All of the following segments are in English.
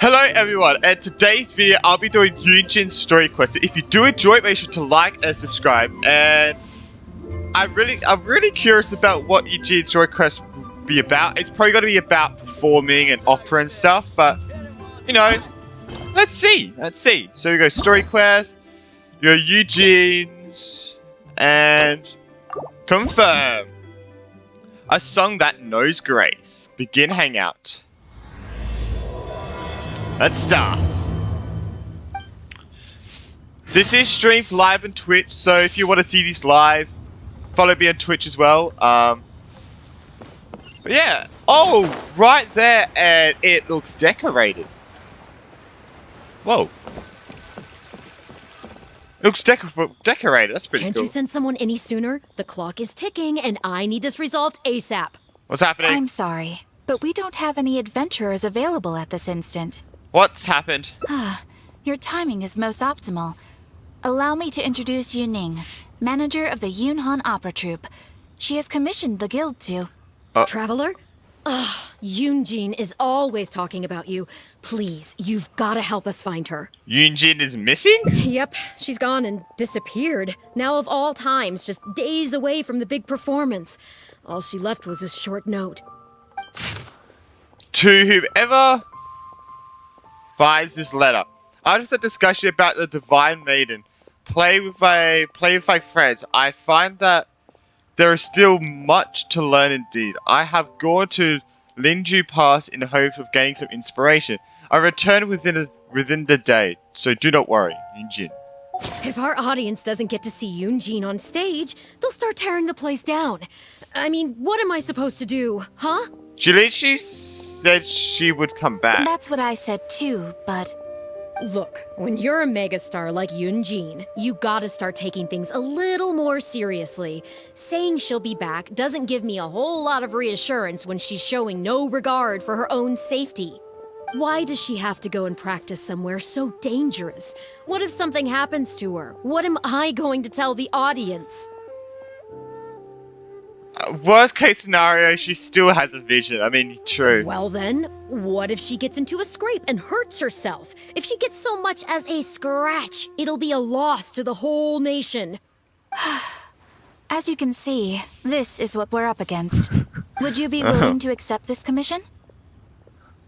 Hello everyone, and today's video I'll be doing Yunjin's story quest. If you do enjoy it, make sure to like and subscribe. And I'm really curious about what Yunjin's story quest will be about. It's probably going to be about performing and opera and stuff, but you know, let's see. So we go story quest, your Yunjin's, and confirm. A song that knows grace. Begin Hangout. Let's start. This is streamed live on Twitch, so if you want to see these live, follow me on Twitch as well. Yeah. Oh, right there, and it looks decorated. Whoa. It looks decorated. That's pretty cool. Can't you send someone any sooner? The clock is ticking, and I need this resolved ASAP. What's happening? I'm sorry, but we don't have any adventurers available at this instant. What's happened? Your timing is most optimal. Allow me to introduce Yu Ning, manager of the Yunhan Opera Troupe. She has commissioned the guild to... Traveler? Ugh, Yunjin is always talking about you. Please, you've gotta help us find her. Yunjin is missing? Yep, she's gone and disappeared. Now of all times, just days away from the big performance. All she left was a short note. To whoever finds this letter, out of the discussion about the Divine Maiden, play with my friends, I find that there is still much to learn indeed. I have gone to Linju Pass in the hope of gaining some inspiration. I return within the day, so do not worry, Yunjin. If our audience doesn't get to see Yunjin on stage, they'll start tearing the place down. I mean, what am I supposed to do, huh? She literally said she would come back. That's what I said too, but... Look, when you're a megastar like Yunjin, you gotta start taking things a little more seriously. Saying she'll be back doesn't give me a whole lot of reassurance when she's showing no regard for her own safety. Why does she have to go and practice somewhere so dangerous? What if something happens to her? What am I going to tell the audience? Worst case scenario, she still has a vision. I mean, true. Well then, what if she gets into a scrape and hurts herself? If she gets so much as a scratch, it'll be a loss to the whole nation. As you can see, this is what we're up against. Would you be willing to accept this commission?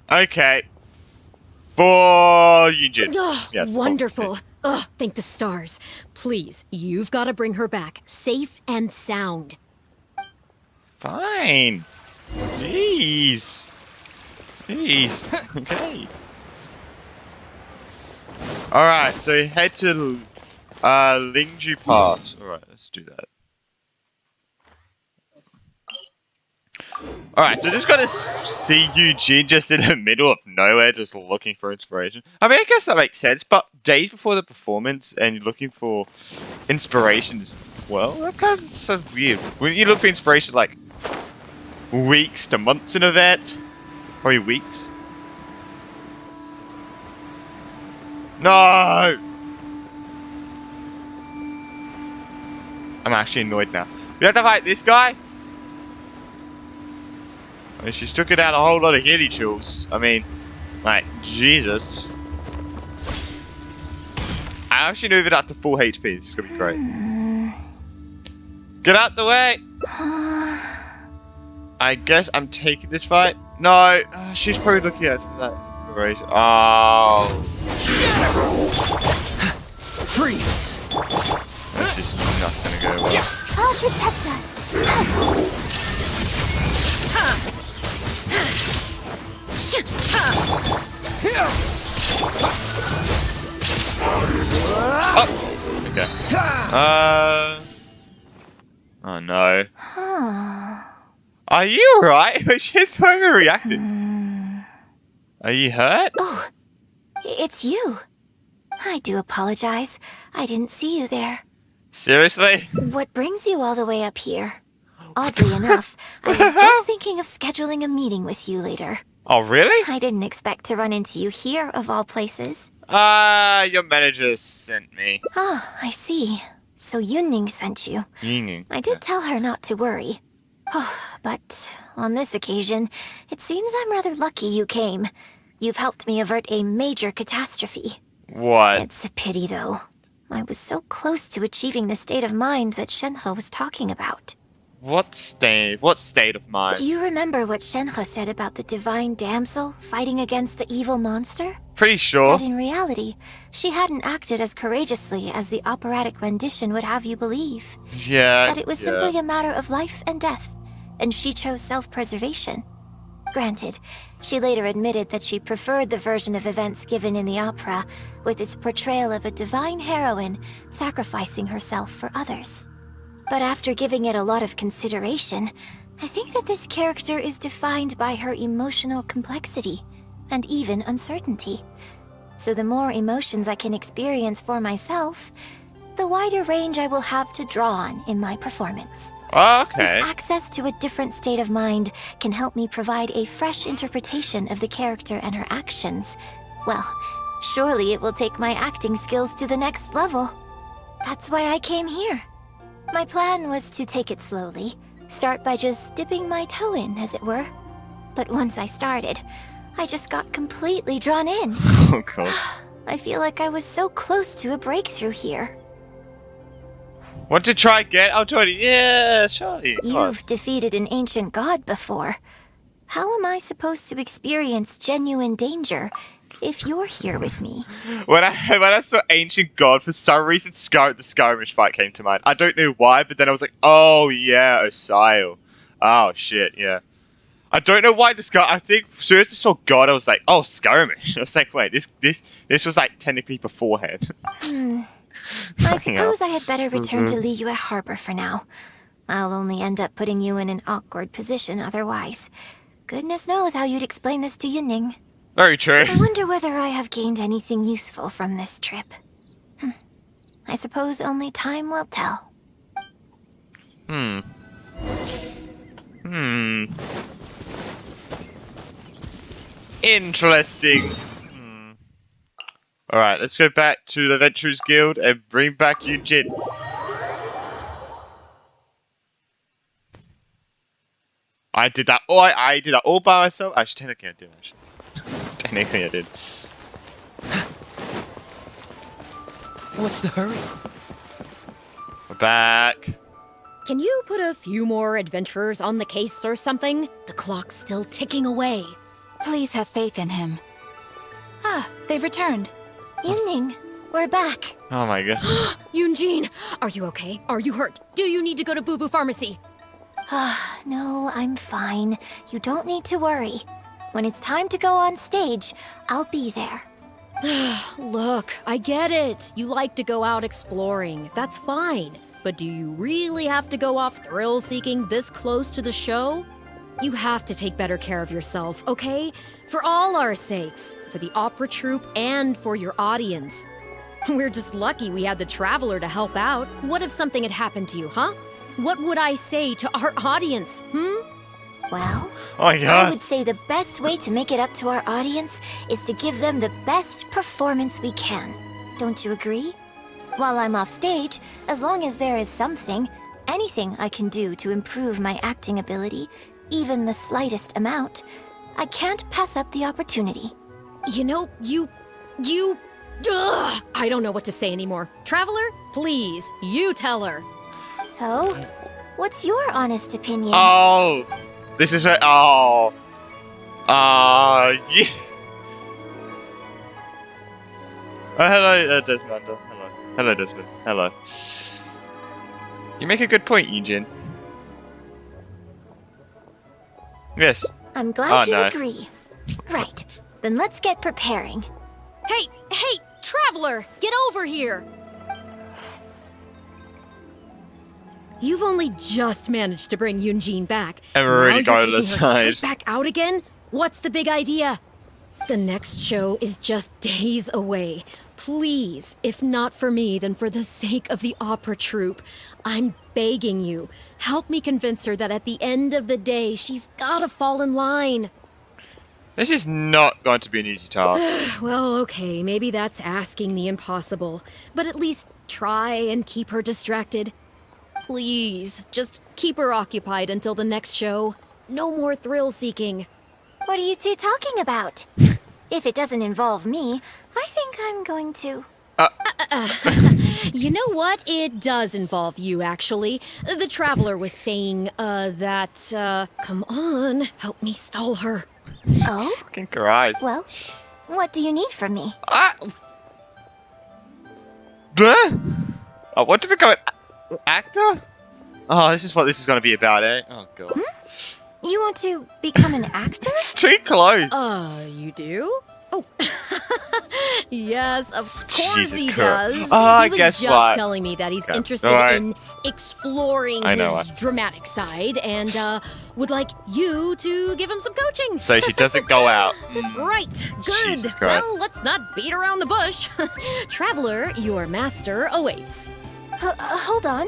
Okay. For Yunjin. Ugh, Yes. wonderful. Ugh, thank the stars. Please, you've got to bring her back, safe and sound. Fine. Jeez. Okay. Alright, so head to Lingju Pass. Alright, let's do that. Alright, so just gotta see Yunjin just in the middle of nowhere, just looking for inspiration. I mean, I guess that makes sense, but days before the performance and you're looking for inspiration as well, that kind of so weird. Wouldn't you look for inspiration like weeks to months in advance? Probably weeks. No! I'm actually annoyed now. We have to fight this guy? I mean, she's took it out a whole lot of healy chills. I mean, like, Jesus. I actually move it up to full HP. This is gonna be great. Get out the way! I guess I'm taking this fight. No, she's probably looking at that inspiration. Oh. Freeze! This is not gonna go well. I'll protect us. Oh! Okay. Oh no. Are you alright? She's overreacted. Are you hurt? Oh, it's you. I do apologize. I didn't see you there. Seriously? What brings you all the way up here? Oddly enough, I was just thinking of scheduling a meeting with you later. Oh, really? I didn't expect to run into you here, of all places. Your manager sent me. Ah, I see. So Yunning sent you. Yunning. I did tell her not to worry. But on this occasion, it seems I'm rather lucky you came. You've helped me avert a major catastrophe. What? It's a pity, though. I was so close to achieving the state of mind that Shenhe was talking about. What state? What state of mind? Do you remember what Shenhe said about the divine damsel fighting against the evil monster? Pretty sure. That in reality, she hadn't acted as courageously as the operatic rendition would have you believe. Yeah. That it was simply a matter of life and death, and she chose self-preservation. Granted, she later admitted that she preferred the version of events given in the opera, with its portrayal of a divine heroine sacrificing herself for others. But after giving it a lot of consideration, I think that this character is defined by her emotional complexity, and even uncertainty. So the more emotions I can experience for myself, the wider range I will have to draw on in my performance. Okay. If access to a different state of mind can help me provide a fresh interpretation of the character and her actions, well, surely it will take my acting skills to the next level. That's why I came here. My plan was to take it slowly, start by just dipping my toe in, as it were. But once I started, I just got completely drawn in. Oh god. I feel like I was so close to a breakthrough here. Want to try again? I'll try it. Yeah, surely. Come on. You've defeated an ancient god before. How am I supposed to experience genuine danger if you're here with me? When I saw Ancient God, for some reason, the skirmish fight came to mind. I don't know why, but then I was like, oh yeah, Osial. Oh shit, yeah. I don't know why I think as soon as I saw God, I was like, oh, skirmish. I was like, wait, this was like technically beforehand. I suppose I had better return to Liyue Harbor for now. I'll only end up putting you in an awkward position otherwise. Goodness knows how you'd explain this to Yuning. Very true. I wonder whether I have gained anything useful from this trip. I suppose only time will tell. Interesting. Alright, let's go back to the Adventurers Guild and bring back Yunjin. I did that. Oh, I did that all by myself. Actually, technically I did. Technically I did. What's the hurry? We're back. Can you put a few more adventurers on the case or something? The clock's still ticking away. Please have faith in him. Ah, they've returned. Yuning, we're back. Oh my god. Yunjin, are you okay? Are you hurt? Do you need to go to Boo Boo Pharmacy? No, I'm fine. You don't need to worry. When it's time to go on stage, I'll be there. Look, I get it. You like to go out exploring. That's fine. But do you really have to go off thrill-seeking this close to the show? You have to take better care of yourself, okay? For all our sakes. For the opera troupe and for your audience. We're just lucky we had the Traveler to help out. What if something had happened to you, huh? What would I say to our audience, Well, Oh my I god. would say the best way to make it up to our audience is to give them the best performance we can. Don't you agree? While I'm off stage, as long as there is something, anything I can do to improve my acting ability, even the slightest amount, I can't pass up the opportunity. You know, Ugh, I don't know what to say anymore. Traveler, please, you tell her. So, what's your honest opinion? Oh, this is where. Oh. Yeah. Oh, hello, Desmond. Hello. Hello, Desmond. Hello. You make a good point, Yunjin. Yes. I'm glad you no. agree. Right, then let's get preparing. Hey, Traveler, get over here. You've only just managed to bring Yunjin back. And we're already Now going you're to the taking her side. straight back out again? What's the big idea? The next show is just days away. Please, if not for me, then for the sake of the opera troupe, I'm begging you, help me convince her that at the end of the day, she's gotta fall in line. This is not going to be an easy task. Well, okay, maybe that's asking the impossible, but at least try and keep her distracted. Please, just keep her occupied until the next show. No more thrill-seeking. What are you two talking about? If it doesn't involve me, I think I'm going to... You know what? It does involve you, actually. The Traveler was saying, come on, help me stall her. Oh? Fucking Christ. Well, what do you need from me? I want to become an actor? Oh, this is what this is going to be about, eh? Oh, God. You want to become an actor? It's too close. You do? Oh, yes, of course Jesus he Christ. does. Oh, He was guess just what? telling me that he's Okay. interested Alright. in exploring I know his dramatic side and would like you to give him some coaching. So she doesn't go out. Right, good. Jesus Christ. Well, let's not beat around the bush. Traveler, your master awaits. Hold on.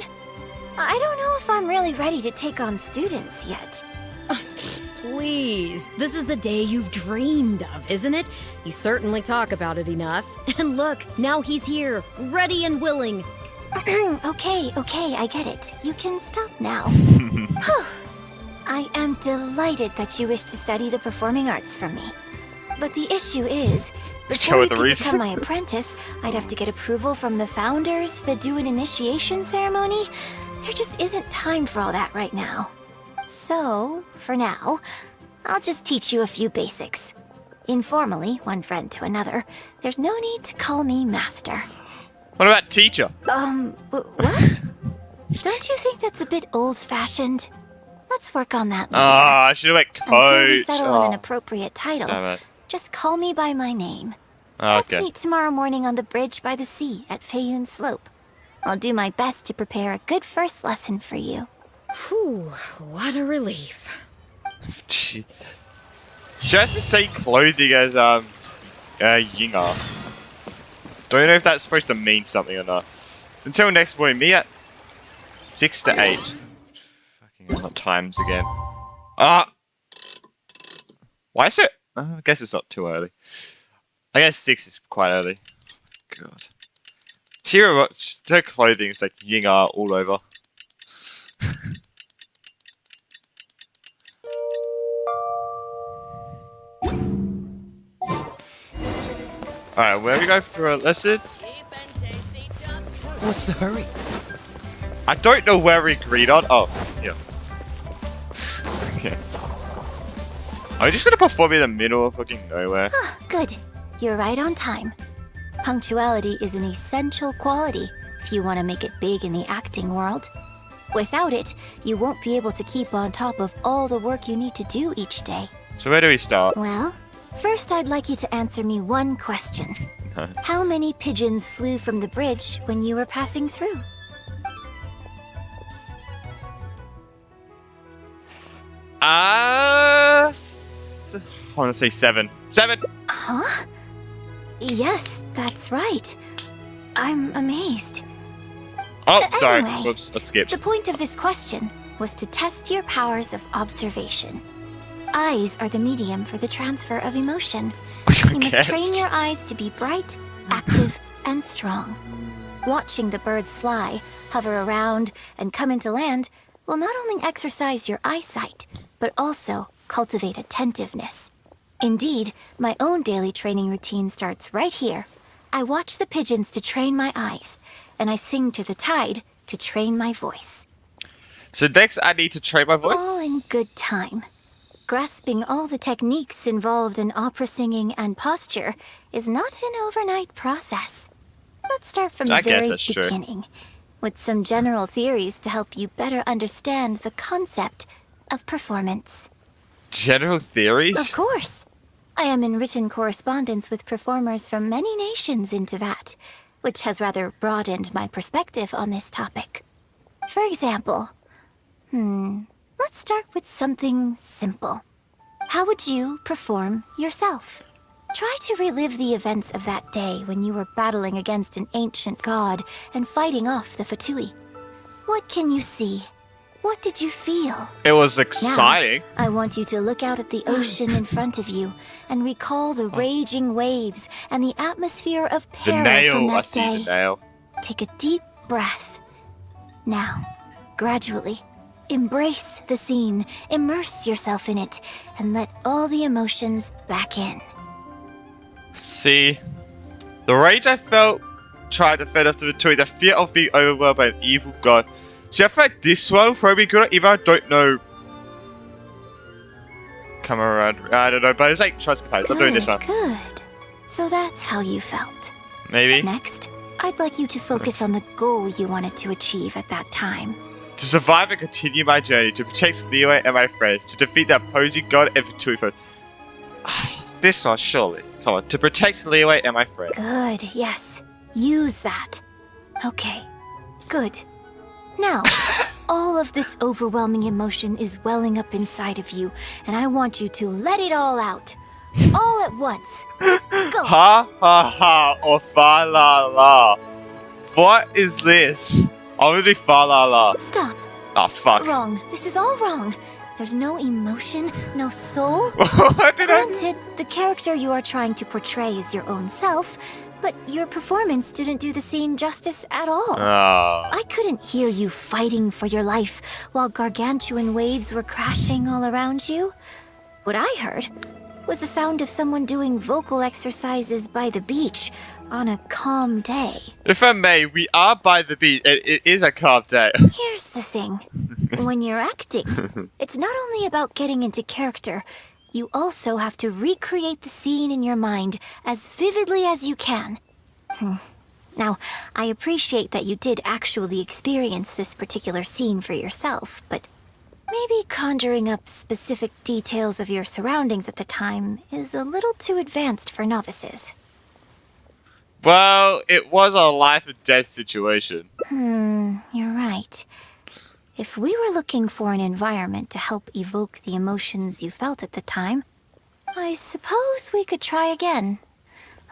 I don't know if I'm really ready to take on students yet. Please, this is the day you've dreamed of, isn't it? You certainly talk about it enough. And look, now he's here, ready and willing. Okay, I get it. You can stop now. Whew. I am delighted that you wish to study the performing arts from me. But the issue is, before Show you the could reason. become my apprentice, I'd have to get approval from the founders that do an initiation ceremony. There just isn't time for all that right now. So, for now, I'll just teach you a few basics. Informally, one friend to another, there's no need to call me master. What about teacher? What? Don't you think that's a bit old-fashioned? Let's work on that later. I should have went Until we coach. settle on an appropriate title, Damn it. just call me by my name. Let's Okay. meet tomorrow morning on the bridge by the sea at Feiyun Slope. I'll do my best to prepare a good first lesson for you. Whew, what a relief. She has the same clothing as Yinger. Don't know if that's supposed to mean something or not. Until next morning, me at 6 to 8. Fucking hell, not times again. Why is it? I guess it's not too early. I guess 6 is quite early. God. Her clothing is like Yinger all over. Alright, where we go for a lesson? What's the hurry? I don't know where we agreed on. Oh, yeah. Okay. Are we just gonna perform in the middle of fucking nowhere? Good. You're right on time. Punctuality is an essential quality if you want to make it big in the acting world. Without it, you won't be able to keep on top of all the work you need to do each day. So where do we start? Well, first I'd like you to answer me one question. How many pigeons flew from the bridge when you were passing through? I want to say 7. 7! Huh? Yes, that's right. I'm amazed. Oh, sorry. Anyway, Whoops, I skipped. The point of this question was to test your powers of observation. Eyes are the medium for the transfer of emotion. You must train your eyes to be bright, active, and strong. Watching the birds fly, hover around, and come into land will not only exercise your eyesight, but also cultivate attentiveness. Indeed, my own daily training routine starts right here. I watch the pigeons to train my eyes, and I sing to the tide to train my voice. So next I need to train my voice? All in good time. Grasping all the techniques involved in opera singing and posture is not an overnight process. Let's start from the I guess very that's true. beginning, with some general theories to help you better understand the concept of performance. General theories? Of course. I am in written correspondence with performers from many nations in Teyvat, which has rather broadened my perspective on this topic. For example, let's start with something simple. How would you perform yourself? Try to relive the events of that day when you were battling against an ancient god and fighting off the Fatui. What can you see? What did you feel? It was exciting. Now, I want you to look out at the ocean in front of you and recall the raging waves and the atmosphere of The peril from nail. I that see day. the nail. Take a deep breath. Now, gradually, embrace the scene, immerse yourself in it, and let all the emotions back in. See, the rage I felt tried to fend off the victory, the fear of being overwhelmed by an evil god. See, I feel like this one will probably be good, even though I don't know. Come around, I don't know, but it's like trust comparison. I'm doing this one. Good. So that's how you felt. Maybe. Next, I'd like you to focus on the goal you wanted to achieve at that time. To survive and continue my journey, to protect Liyue and my friends, to defeat the opposing god and victory foe. This one, surely. Come on, to protect Liyue and my friends. Good, yes. Use that. Okay, good. Now, all of this overwhelming emotion is welling up inside of you, and I want you to let it all out. All at once. Go. Ha ha ha, or fa la la. What is this? I'm gonna do fa la la. Stop. Oh, fuck. Wrong. This is all wrong. There's no emotion, no soul. What did I... Granted, the character you are trying to portray is your own self, but your performance didn't do the scene justice at all. Oh. I couldn't hear you fighting for your life while gargantuan waves were crashing all around you. What I heard was the sound of someone doing vocal exercises by the beach on a calm day. If I may, we are by the beach. It is a calm day. Here's the thing. When you're acting, it's not only about getting into character, you also have to recreate the scene in your mind as vividly as you can. Now, I appreciate that you did actually experience this particular scene for yourself, but maybe conjuring up specific details of your surroundings at the time is a little too advanced for novices. Well, it was a life and death situation. You're right. If we were looking for an environment to help evoke the emotions you felt at the time, I suppose we could try again.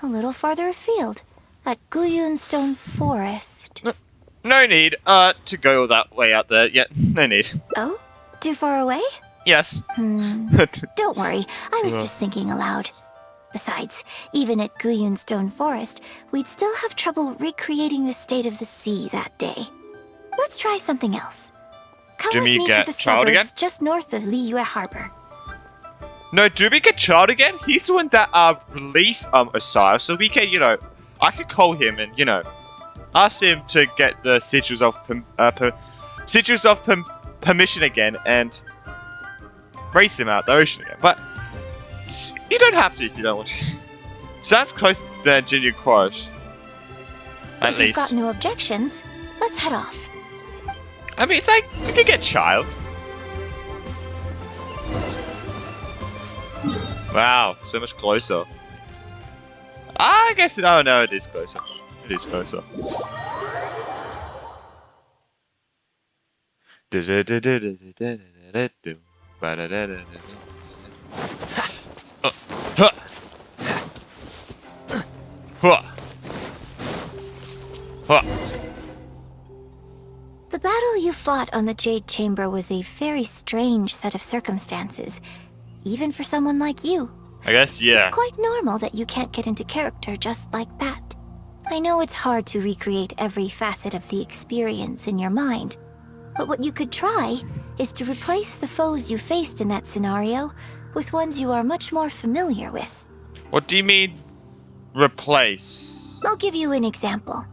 A little farther afield, at Guyunstone Forest. No need, to go that way out there. Yeah, no need. Oh? Too far away? Yes. Don't worry, I was just thinking aloud. Besides, even at Guyunstone Forest, we'd still have trouble recreating the state of the sea that day. Let's try something else. Come Do with we me get to the Child suburbs again? just north of Liyue Harbor. No, do we get Child again? He's the one that released Osiris, so we can, I could call him and, ask him to get the sigils of permission again and race him out the ocean again. But you don't have to if you don't want to. Sounds closer than Genuine Quarsh. At If least. you've got no objections, let's head off. I mean, it's like, we could get Child. Wow, so much closer. I guess oh no, it is closer. It is closer. The battle you fought on the Jade Chamber was a very strange set of circumstances, even for someone like you. I guess, yeah. It's quite normal that you can't get into character just like that. I know it's hard to recreate every facet of the experience in your mind, but what you could try is to replace the foes you faced in that scenario with ones you are much more familiar with. What do you mean, replace? I'll give you an example.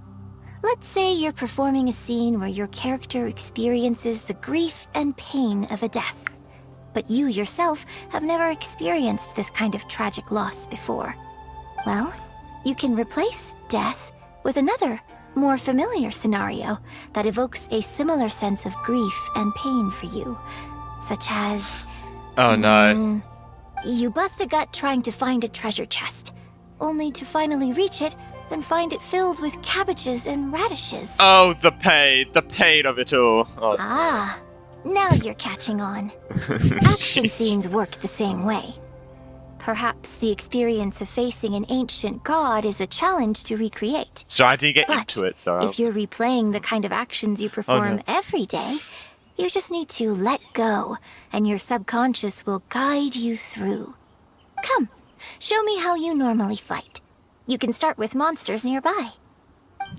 Let's say you're performing a scene where your character experiences the grief and pain of a death, but you yourself have never experienced this kind of tragic loss before. Well, you can replace death with another, more familiar scenario that evokes a similar sense of grief and pain for you, such as... Oh no. You bust a gut trying to find a treasure chest, only to finally reach it and find it filled with cabbages and radishes. Oh, the pain of it all. Oh. Ah, now you're catching on. Action Jeez. scenes work the same way. Perhaps the experience of facing an ancient god is a challenge to recreate. So I didn't get But into it, so... if you're replaying the kind of actions you perform every day, you just need to let go, and your subconscious will guide you through. Come, show me how you normally fight. You can start with monsters nearby.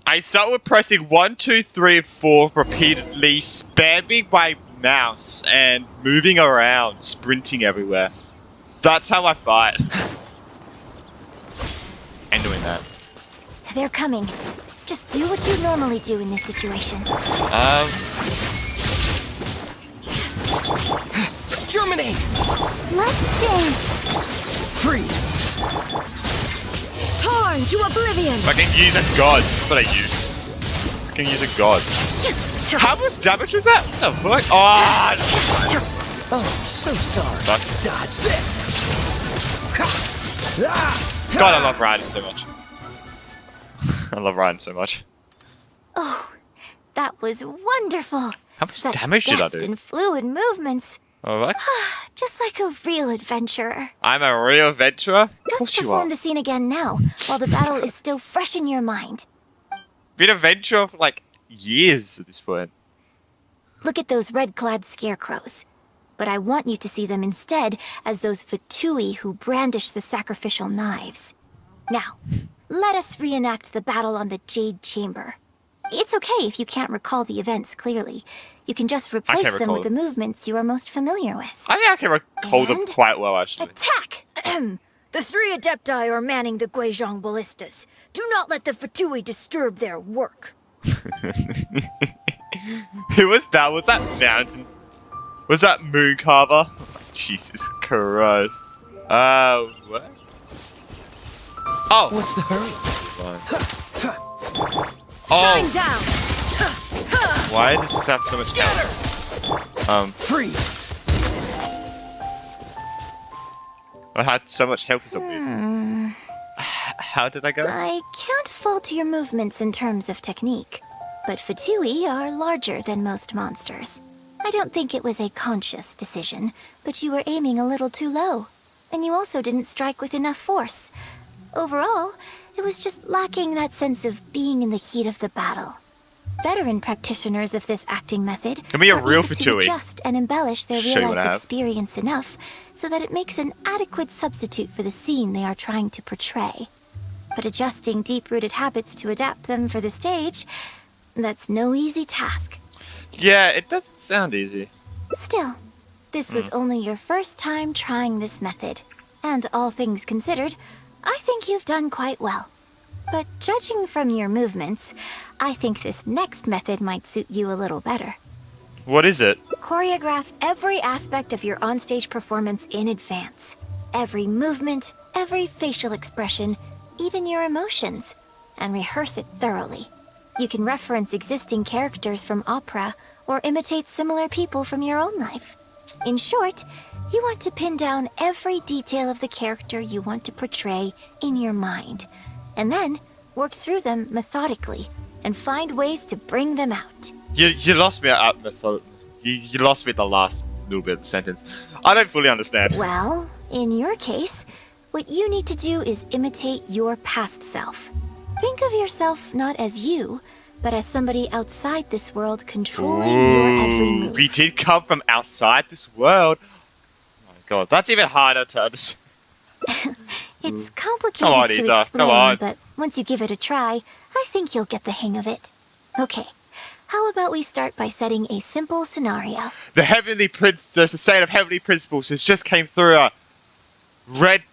I start with pressing 1, 2, 3, and 4 repeatedly, spamming my mouse and moving around, sprinting everywhere. That's how I fight. doing that. They're coming. Just do what you normally do in this situation. Germinate! Let's dance! Freeze! Torn to oblivion! I can use a god. That's what I use. I can use a god. How much damage was that? What the fuck? Oh! Oh, so sorry. Fuck. Dodge this! God, I love riding so much. I love riding so much. Oh, that was wonderful. How much Such damage did I deft do? and fluid movements. Oh, what? Just like a real adventurer. I'm a real adventurer? Of Let's course you perform are. the scene again now, while the battle is still fresh in your mind. Been an adventurer for like years at this point. Look at those red-clad scarecrows. But I want you to see them instead as those Fatui who brandish the sacrificial knives. Now, let us reenact the battle on the Jade Chamber. It's okay if you can't recall the events clearly. You can just replace them recall with the movements you are most familiar with. I think I can recall them And quite well, actually. Attack! The 3 Adepti are manning the Guizhong ballistas. Do not let the Fatui disturb their work. Who was that? Was that Mountain? Was that Moon Carver? Jesus Christ. What? Oh! What's the hurry? Shine Oh! down! Why does this have so much health? Freeze! I had so much health as a weird. How did I go? I can't fault your movements in terms of technique, but Fatui are larger than most monsters. I don't think it was a conscious decision, but you were aiming a little too low. And you also didn't strike with enough force. Overall, it was just lacking that sense of being in the heat of the battle. Veteran practitioners of this acting method Can be a are real able to Fatui. adjust and embellish their Show you what I real-life have. experience enough so that it makes an adequate substitute for the scene they are trying to portray. But adjusting deep-rooted habits to adapt them for the stage, that's no easy task. Yeah, it doesn't sound easy. Still, this was only your first time trying this method, and all things considered, I think you've done quite well. But judging from your movements, I think this next method might suit you a little better. What is it? Choreograph every aspect of your onstage performance in advance. Every movement, every facial expression, even your emotions, and rehearse it thoroughly. You can reference existing characters from opera or imitate similar people from your own life. In short, you want to pin down every detail of the character you want to portray in your mind, and then work through them methodically and find ways to bring them out. You lost me at method. You lost me at the last little bit of the sentence. I don't fully understand. Well, in your case, what you need to do is imitate your past self. Think of yourself not as you, but as somebody outside this world controlling your every Ooh, move. we did come from outside this world. Oh my god, that's even harder to understand. It's complicated Come on, to Ethan, explain, come on. but once you give it a try, I think you'll get the hang of it. Okay, how about we start by setting a simple scenario? The heavenly prince, the state of heavenly principles has just came through a red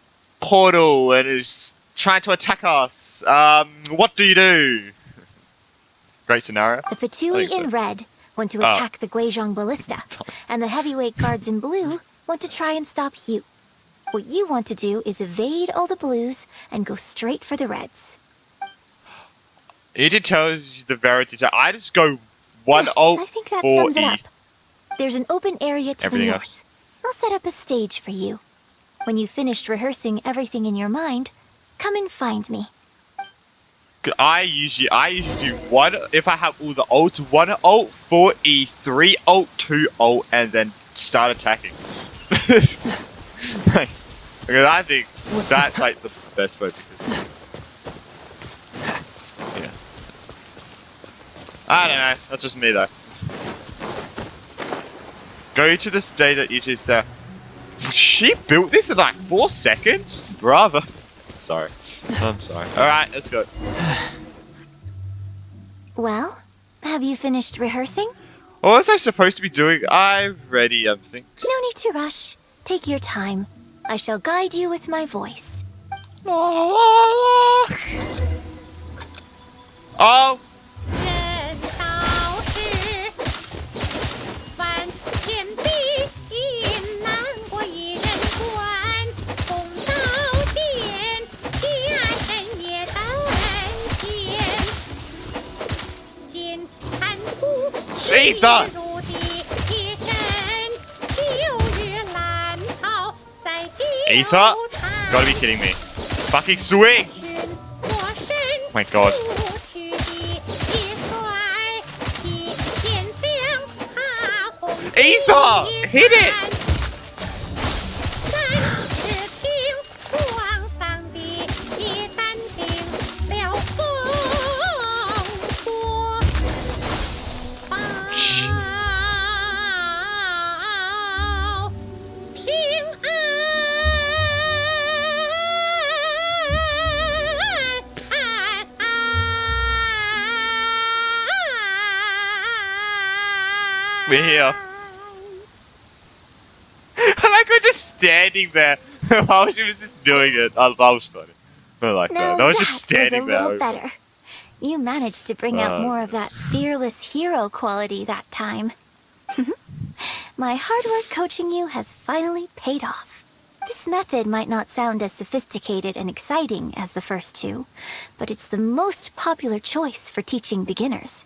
portal and is trying to attack us. What do you do? Great scenario. The Fatui I think in so. red want to Oh. attack the Guizhong ballista, and the heavyweight guards in blue want to try and stop you. What you want to do is evade all the blues and go straight for the reds. You did tell us the verity, so I just go 1 Yes, alt I think that 4 sums it E. up. There's an open area to Everything the else. north. I'll set up a stage for you. When you've finished rehearsing everything in your mind, come and find me. I usually do 1 if I have all the ults, 1 ult, 4 E, 3 ult, 2 ult, and then start attacking. Like, because I think What's that's like the best way because yeah. I don't know, that's just me though. Go to the state that you just she built this in like 4 seconds? Bravo. Sorry. I'm sorry. Alright, let's go. Well, have you finished rehearsing? What was I supposed to be doing? I'm ready, I think. No need to rush. Take your time. I shall guide you with my voice. La, la, la. Ether! Ether? Gotta be kidding me. Fucking swing! Oh my god. Ether! Hit it! We're here. I like we're just standing there while she was just doing it. That was funny. I like that. I was just standing was a little there. better. You managed to bring out more of that fearless hero quality that time. My hard work coaching you has finally paid off. This method might not sound as sophisticated and exciting as the first two, but it's the most popular choice for teaching beginners.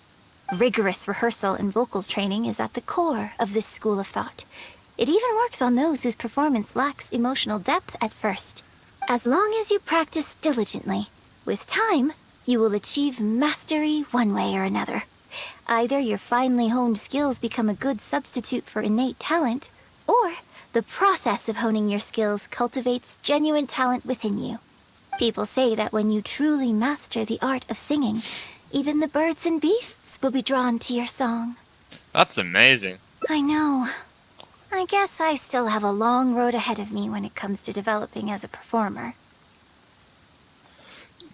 Rigorous rehearsal and vocal training is at the core of this school of thought. It even works on those whose performance lacks emotional depth at first. As long as you practice diligently, with time, you will achieve mastery one way or another. Either your finely honed skills become a good substitute for innate talent, or the process of honing your skills cultivates genuine talent within you. People say that when you truly master the art of singing, even the birds and beasts will be drawn to your song. That's amazing. I know. I guess I still have a long road ahead of me when it comes to developing as a performer.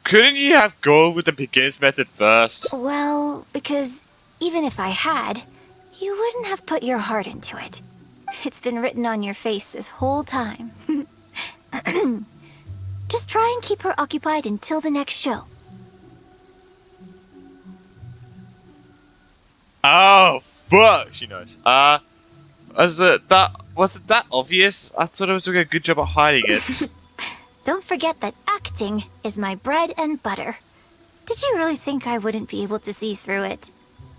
Couldn't you have gone with the beginner's method first? Well, because even if I had, you wouldn't have put your heart into it. It's been written on your face this whole time. Just try and keep her occupied until the next show. Oh, fuck! She knows. Was it that obvious? I thought I was doing a good job at hiding it. Don't forget that acting is my bread and butter. Did you really think I wouldn't be able to see through it?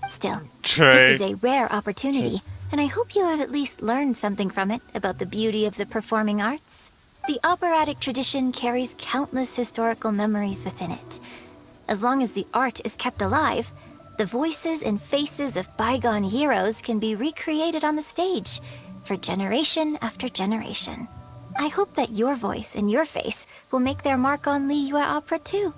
Still, this is a rare opportunity, and I hope you have at least learned something from it about the beauty of the performing arts. The operatic tradition carries countless historical memories within it. As long as the art is kept alive, the voices and faces of bygone heroes can be recreated on the stage for generation after generation. I hope that your voice and your face will make their mark on Liyue Opera too.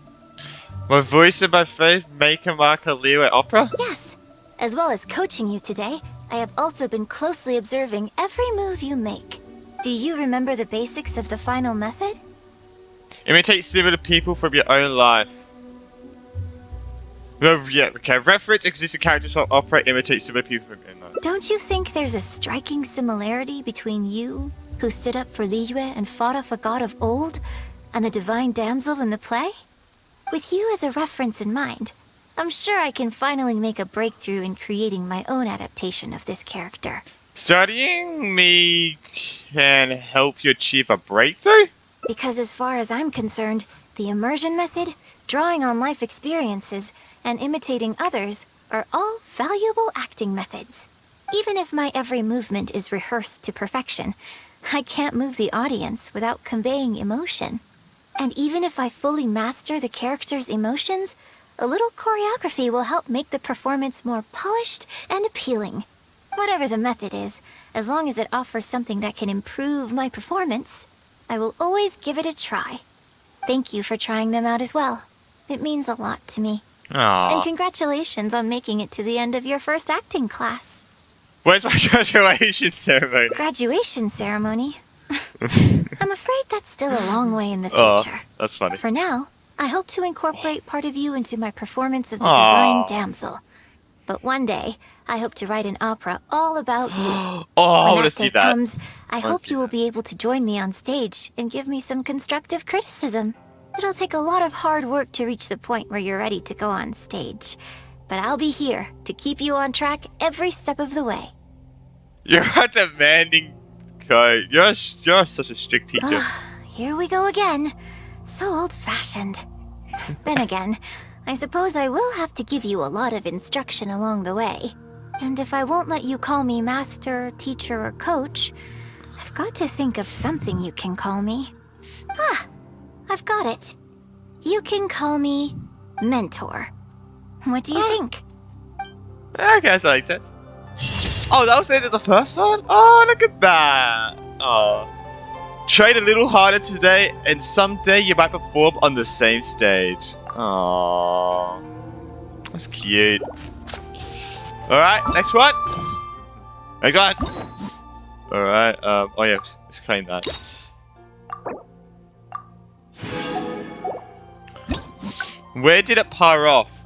My voice and my face make a mark on Liyue Opera? Yes. As well as coaching you today, I have also been closely observing every move you make. Do you remember the basics of the final method? Imitate similar people from your own life. Oh, yeah, okay. Reference existing characters from opera, imitate similar people from your own life. Don't you think there's a striking similarity between you, who stood up for Liyue and fought off a god of old, and the divine damsel in the play? With you as a reference in mind, I'm sure I can finally make a breakthrough in creating my own adaptation of this character. Studying me can help you achieve a breakthrough? Because as far as I'm concerned, the immersion method, drawing on life experiences, and imitating others are all valuable acting methods. Even if my every movement is rehearsed to perfection, I can't move the audience without conveying emotion. And even if I fully master the character's emotions, a little choreography will help make the performance more polished and appealing. Whatever the method is, as long as it offers something that can improve my performance, I will always give it a try. Thank you for trying them out as well. It means a lot to me. Aww. And congratulations on making it to the end of your first acting class. Where's my graduation ceremony? Graduation ceremony? I'm afraid that's still a long way in the future. That's funny. For now, I hope to incorporate part of you into my performance of the Divine Damsel. But one day, I hope to write an opera all about you. I When want to that see day that. comes, I hope you will be able to join me on stage and give me some constructive criticism. It'll take a lot of hard work to reach the point where you're ready to go on stage. But I'll be here to keep you on track every step of the way. You're a demanding guy. You're such a strict teacher. Here we go again. So old-fashioned. Then again, I suppose I will have to give you a lot of instruction along the way. And if I won't let you call me master, teacher, or coach, I've got to think of something you can call me. Ah, I've got it. You can call me mentor. What do you think? Okay, that makes sense. Oh, that was the end of the first one? Oh, look at that. Oh. Train a little harder today, and someday you might perform on the same stage. Oh, that's cute. Alright, next one. Next one. Alright, oh yeah, let's claim that. Where did it power off?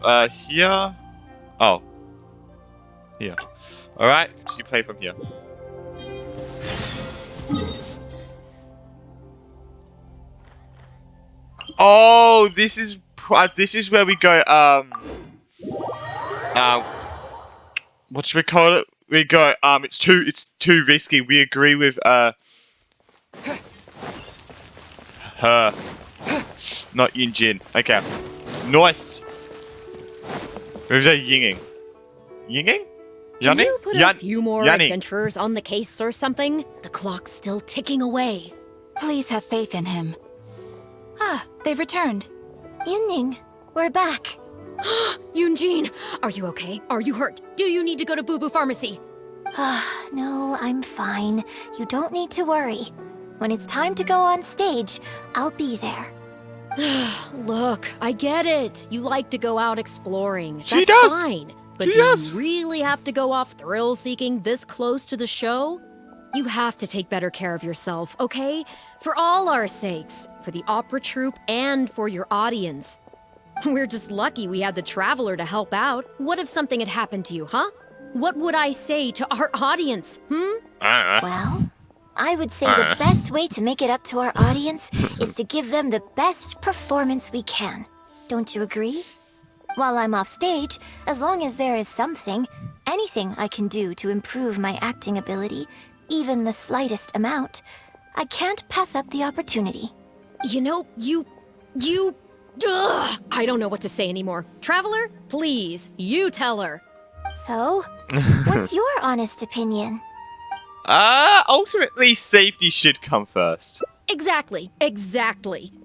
Here? Oh. Here. Alright, continue play from here. Oh, this is where we go, what should we call it? We go, it's too risky. We agree with, her. Not Yunjin. Okay. Nice. Who's that yinging? Yinging? Can Yanni? you put a few more adventurers on the case or something? The clock's still ticking away. Please have faith in him. Ah, they've returned. Yunning, we're back. Yunjin, are you okay? Are you hurt? Do you need to go to Boo Boo Pharmacy? No, I'm fine. You don't need to worry. When it's time to go on stage, I'll be there. Look, I get it. You like to go out exploring. She That's does. fine. But She do does. you really have to go off thrill-seeking this close to the show? You have to take better care of yourself, okay? For all our sakes. For the opera troupe and for your audience. We're just lucky we had the Traveler to help out. What if something had happened to you, huh? What would I say to our audience, I don't know. Well, I would say the best way to make it up to our audience is to give them the best performance we can. Don't you agree? While I'm off stage, as long as there is something, anything I can do to improve my acting ability, even the slightest amount, I can't pass up the opportunity. You know, Ugh, I don't know what to say anymore. Traveler, please, you tell her. So, what's your honest opinion? Ultimately, safety should come first. Exactly.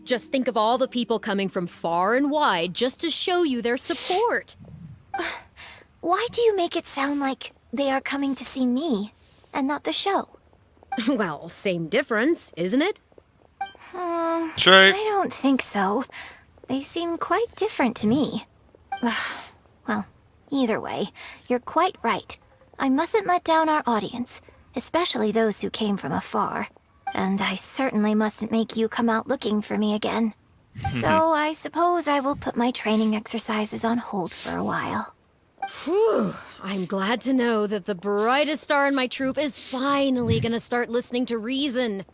Just think of all the people coming from far and wide just to show you their support. Why do you make it sound like they are coming to see me and not the show? Well, same difference, isn't it? True. I don't think so. They seem quite different to me. Well, either way, you're quite right. I mustn't let down our audience, especially those who came from afar. And I certainly mustn't make you come out looking for me again. So I suppose I will put my training exercises on hold for a while. Whew, I'm glad to know that the brightest star in my troupe is finally gonna start listening to reason.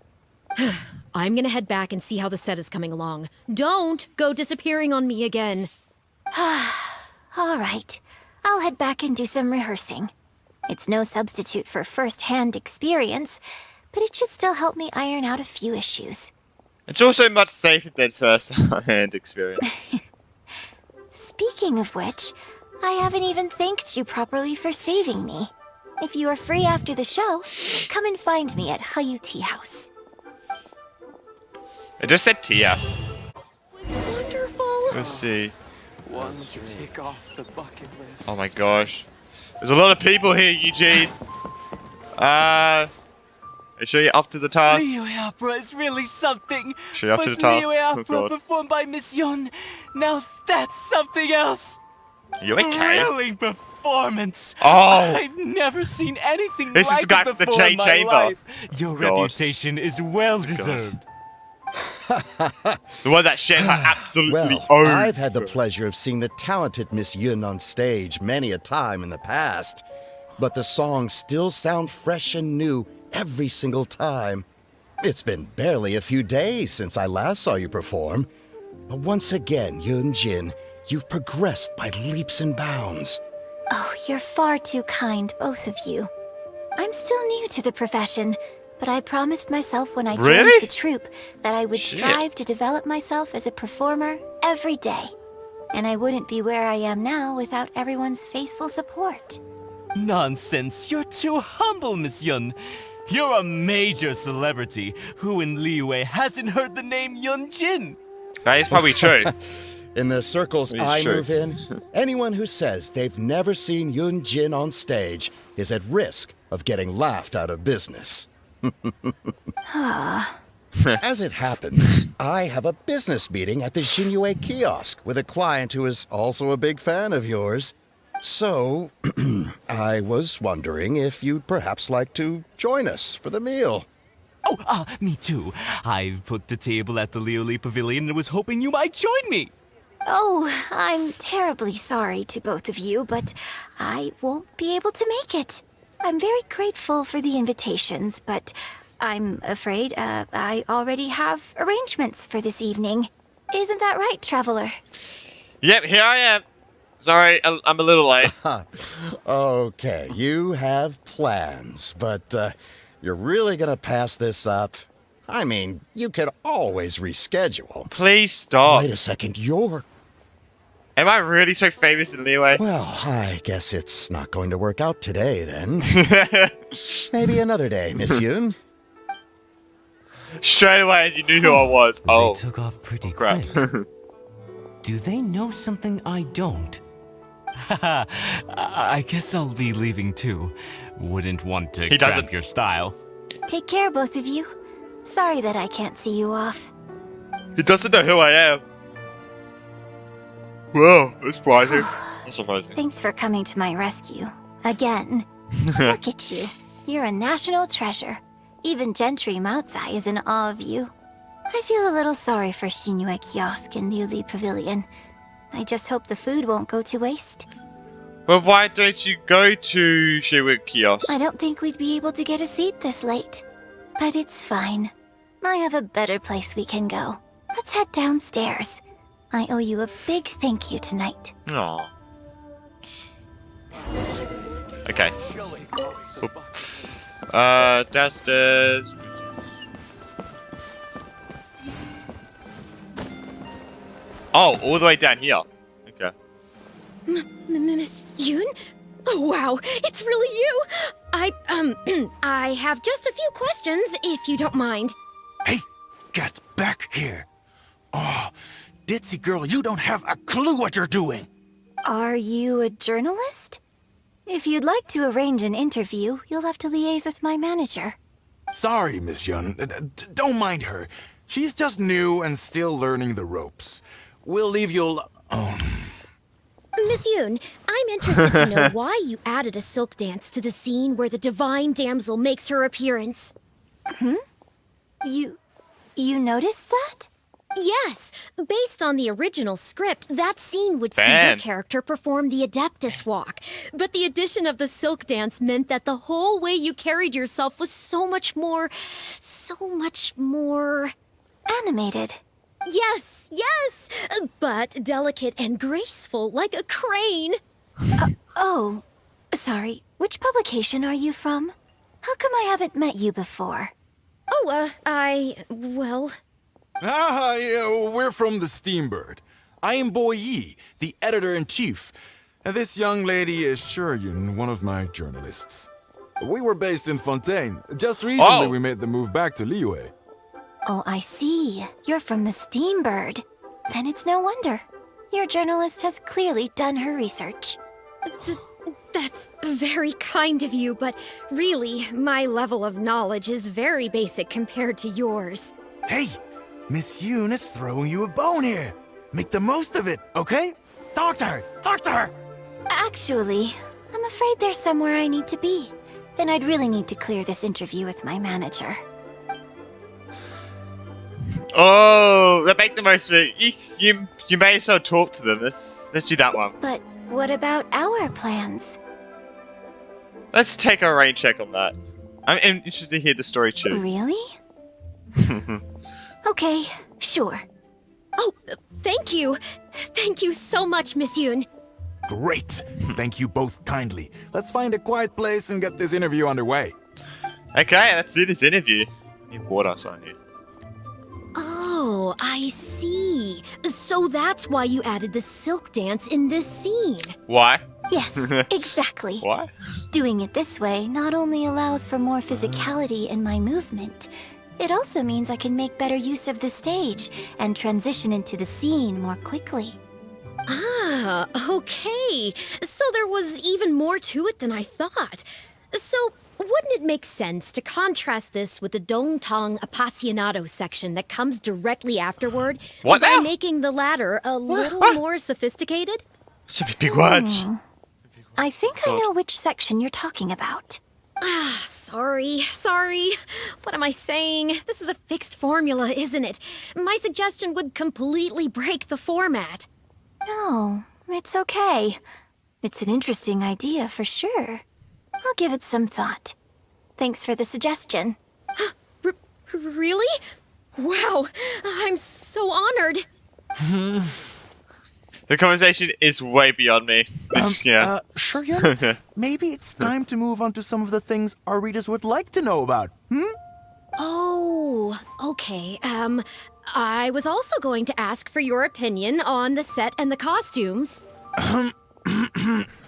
I'm gonna head back and see how the set is coming along. Don't go disappearing on me again. All right, I'll head back and do some rehearsing. It's no substitute for first-hand experience, but it should still help me iron out a few issues. It's also much safer than first-hand experience. Speaking of which, I haven't even thanked you properly for saving me. If you are free after the show, come and find me at Hayu Tea House. I just said Tia. Wonderful. Let's see. Want to tick off the bucket list. Oh my gosh. There's a lot of people here, Eugene. Are you sure you're up to the task? Leo Opera is really something. Sure you're up to But the task? Leo Oh Opera god. performed by Miss Yun. Now that's something else. Are you okay? Thrilling performance. Oh! I've never seen anything This is like the guy it from the before J in my Chamber. life. Your God. reputation is well deserved. The one that Shanghai absolutely Well, owned. I've had the pleasure of seeing the talented Miss Yun on stage many a time in the past, but the songs still sound fresh and new every single time. It's been barely a few days since I last saw you perform, but once again, Yun Jin, you've progressed by leaps and bounds. Oh, you're far too kind, both of you. I'm still new to the profession, but I promised myself when I joined Really? the troupe that I would Shit. strive to develop myself as a performer every day. And I wouldn't be where I am now without everyone's faithful support. Nonsense, you're too humble, Miss Yun. You're a major celebrity. Who in Liyue hasn't heard the name Yun Jin? That is probably true. In the circles It's I true. move in, anyone who says they've never seen Yun Jin on stage is at risk of getting laughed out of business. As it happens, I have a business meeting at the Xinyu kiosk with a client who is also a big fan of yours. So, I was wondering if you'd perhaps like to join us for the meal. Oh, me too. I've booked a table at the Lioli Pavilion and was hoping you might join me. Oh, I'm terribly sorry to both of you, but I won't be able to make it. I'm very grateful for the invitations, but I'm afraid I already have arrangements for this evening. Isn't that right, Traveler? Yep, here I am. Sorry, I'm a little late. Okay, you have plans, but you're really gonna pass this up? I mean, you could always reschedule. Please stop. Wait a second, you're... Am I really so famous in Liyue? Well, I guess it's not going to work out today, then. Maybe another day, Miss Yoon. Straight away as you knew who I was. Oh, They took off pretty crap. quick. Do they know something I don't? Haha, I guess I'll be leaving too. Wouldn't want to He doesn't. cramp your style. Take care, both of you. Sorry that I can't see you off. He doesn't know who I am. Whoa, that's surprising. That's surprising. Thanks for coming to my rescue. Again. Look at you. You're a national treasure. Even Gentry Maotsai is in awe of you. I feel a little sorry for Xinyu Kiosk and Liuli Pavilion. I just hope the food won't go to waste. Well, why don't you go to Shiwik Kiosk? I don't think we'd be able to get a seat this late. But it's fine. I have a better place we can go. Let's head downstairs. I owe you a big thank you tonight. Aww. Okay. Downstairs. Oh, all the way down here. Okay. Miss Yoon? Oh, wow, it's really you! I have just a few questions, if you don't mind. Hey, get back here. Oh, ditzy girl, you don't have a clue what you're doing. Are you a journalist? If you'd like to arrange an interview, you'll have to liaise with my manager. Sorry, Miss Yun. Don't mind her. She's just new and still learning the ropes. We'll leave you Miss Yoon, I'm interested to know why you added a silk dance to the scene where the divine damsel makes her appearance. You noticed that? Yes, based on the original script, that scene would see your Ban. character perform the Adeptus Walk. But the addition of the silk dance meant that the whole way you carried yourself was so much more... Animated. Yes, but delicate and graceful like a crane. Oh, sorry. Which publication are you from? How come I haven't met you before? Oh, yeah, we're from the Steambird. I am Bo Yi, the editor-in-chief. And this young lady is Shuryun, one of my journalists. We were based in Fontaine. Just recently we made the move back to Liyue. Oh, I see. You're from the Steambird. Then it's no wonder. Your journalist has clearly done her research. That's very kind of you, but really, my level of knowledge is very basic compared to yours. Hey, Miss Yoon is throwing you a bone here. Make the most of it, okay? Talk to her! Actually, I'm afraid there's somewhere I need to be. And I'd really need to clear this interview with my manager. Oh, that make the most of it. You may as well talk to them. Let's do that one. But what about our plans? Let's take a rain check on that. I'm interested to hear the story too. Really? Okay, sure. Oh, thank you. Thank you so much, Miss Yoon. Great! Thank you both kindly. Let's find a quiet place and get this interview underway. Okay, let's do this interview. I need water, so I need. Oh, I see. So that's why you added the silk dance in this scene. Why? Yes, exactly. What? Doing it this way not only allows for more physicality in my movement, it also means I can make better use of the stage and transition into the scene more quickly. Ah, okay. So there was even more to it than I thought. So, wouldn't it make sense to contrast this with the Dong-Tong Appassionato section that comes directly afterward What by now? making the latter a little more sophisticated? Some big words. I think I know which section you're talking about. Ah, sorry. What am I saying? This is a fixed formula, isn't it? My suggestion would completely break the format. No, it's okay. It's an interesting idea for sure. I'll give it some thought. Thanks for the suggestion. Really? Wow, I'm so honored. The conversation is way beyond me. Yeah. Shuryun, maybe it's time to move on to some of the things our readers would like to know about, Oh, okay. I was also going to ask for your opinion on the set and the costumes.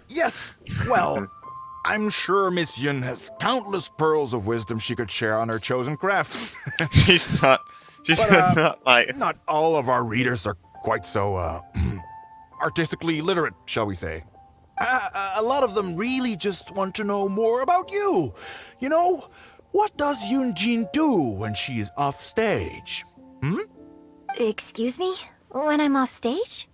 Yes, well, I'm sure Miss Yun has countless pearls of wisdom she could share on her chosen craft. She's not But, not like Not all of our readers are quite so, artistically literate, shall we say. A lot of them really just want to know more about you. You know, what does Yoonjin do when she is off stage? Excuse me? When I'm off stage?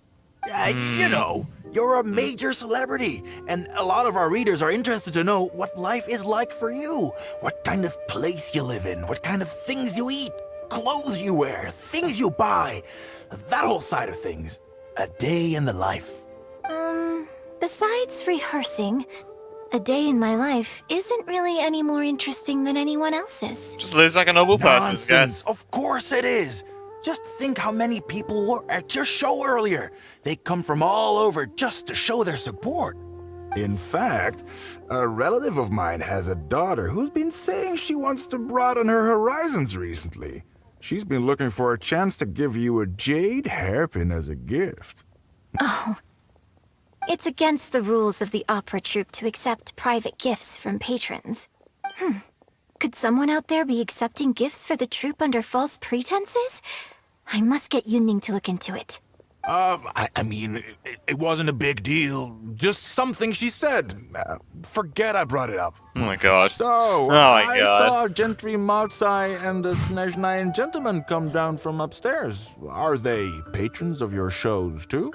You know, you're a major celebrity, and a lot of our readers are interested to know what life is like for you. What kind of place you live in, what kind of things you eat, clothes you wear, things you buy. That whole side of things. A day in the life. Besides rehearsing, a day in my life isn't really any more interesting than anyone else's. just lives like a normal person. Nonsense. Yes. Of course it is. Just think how many people were at your show earlier. They come from all over just to show their support. In fact, a relative of mine has a daughter who's been saying she wants to broaden her horizons recently. She's been looking for a chance to give you a jade hairpin as a gift. It's against the rules of the opera troupe to accept private gifts from patrons. Could someone out there be accepting gifts for the troupe under false pretenses? I must get Yunning to look into it. I mean, it wasn't a big deal. Just something she said. Forget I brought it up. Oh my god. So, my I God. saw Gentry Maotsai and the Snezhnayan gentleman come down from upstairs. Are they patrons of your shows, too?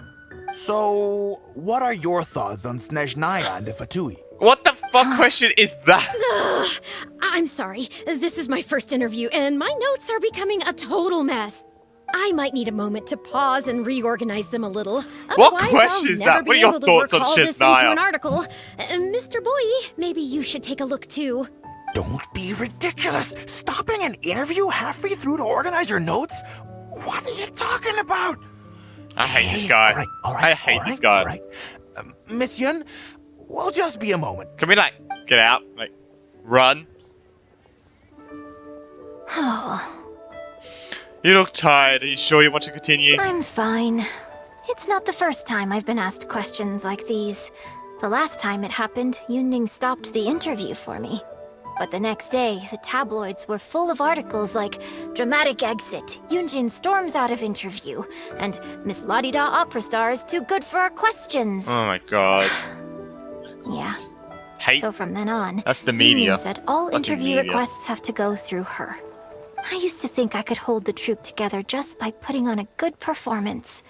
So, what are your thoughts on Snezhnaya and the Fatui? What the fuck question is that? Ugh, I'm sorry. This is my first interview, and my notes are becoming a total mess. I might need a moment to pause and reorganize them a little. What Otherwise, question I'll is never that? be What are your able to thoughts work on all this into Snezhnaya? an article. Mr. Boy, maybe you should take a look too. Don't be ridiculous! Stopping an interview halfway through to organize your notes? What are you talking about? I hate this guy. All right, I hate this guy. All right. Miss Yun, we'll just be a moment. Can we like get out? Like run? You look tired. Are you sure you want to continue? I'm fine. It's not the first time I've been asked questions like these. The last time it happened, Yunning stopped the interview for me. But the next day, the tabloids were full of articles like "Dramatic Exit, Yoonjin storms out of interview," and "Miss La-di-da opera star is too good for our questions." Oh my god. Yeah. Hate. So from then on, That's the media. Yunning said all Fucking interview media. requests have to go through her. I used to think I could hold the troupe together just by putting on a good performance.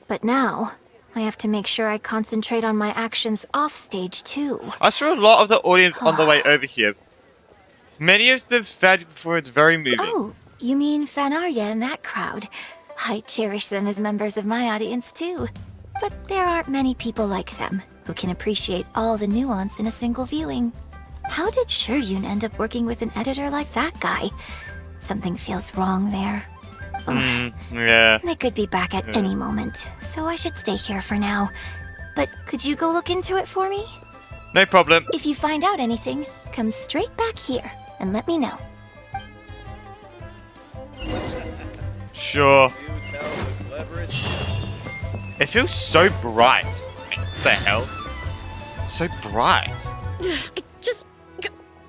But now, I have to make sure I concentrate on my actions off stage too. I saw a lot of the audience on the way over here. Many of them found your performance very moving. Oh, you mean Fanarya and that crowd? I cherish them as members of my audience too. But there aren't many people like them who can appreciate all the nuance in a single viewing. How did Shuryun end up working with an editor like that guy? Something feels wrong there. Ugh. Yeah. They could be back at any moment, so I should stay here for now. But could you go look into it for me? No problem. If you find out anything, come straight back here and let me know. Sure. It feels so bright. What the hell? So bright. I just...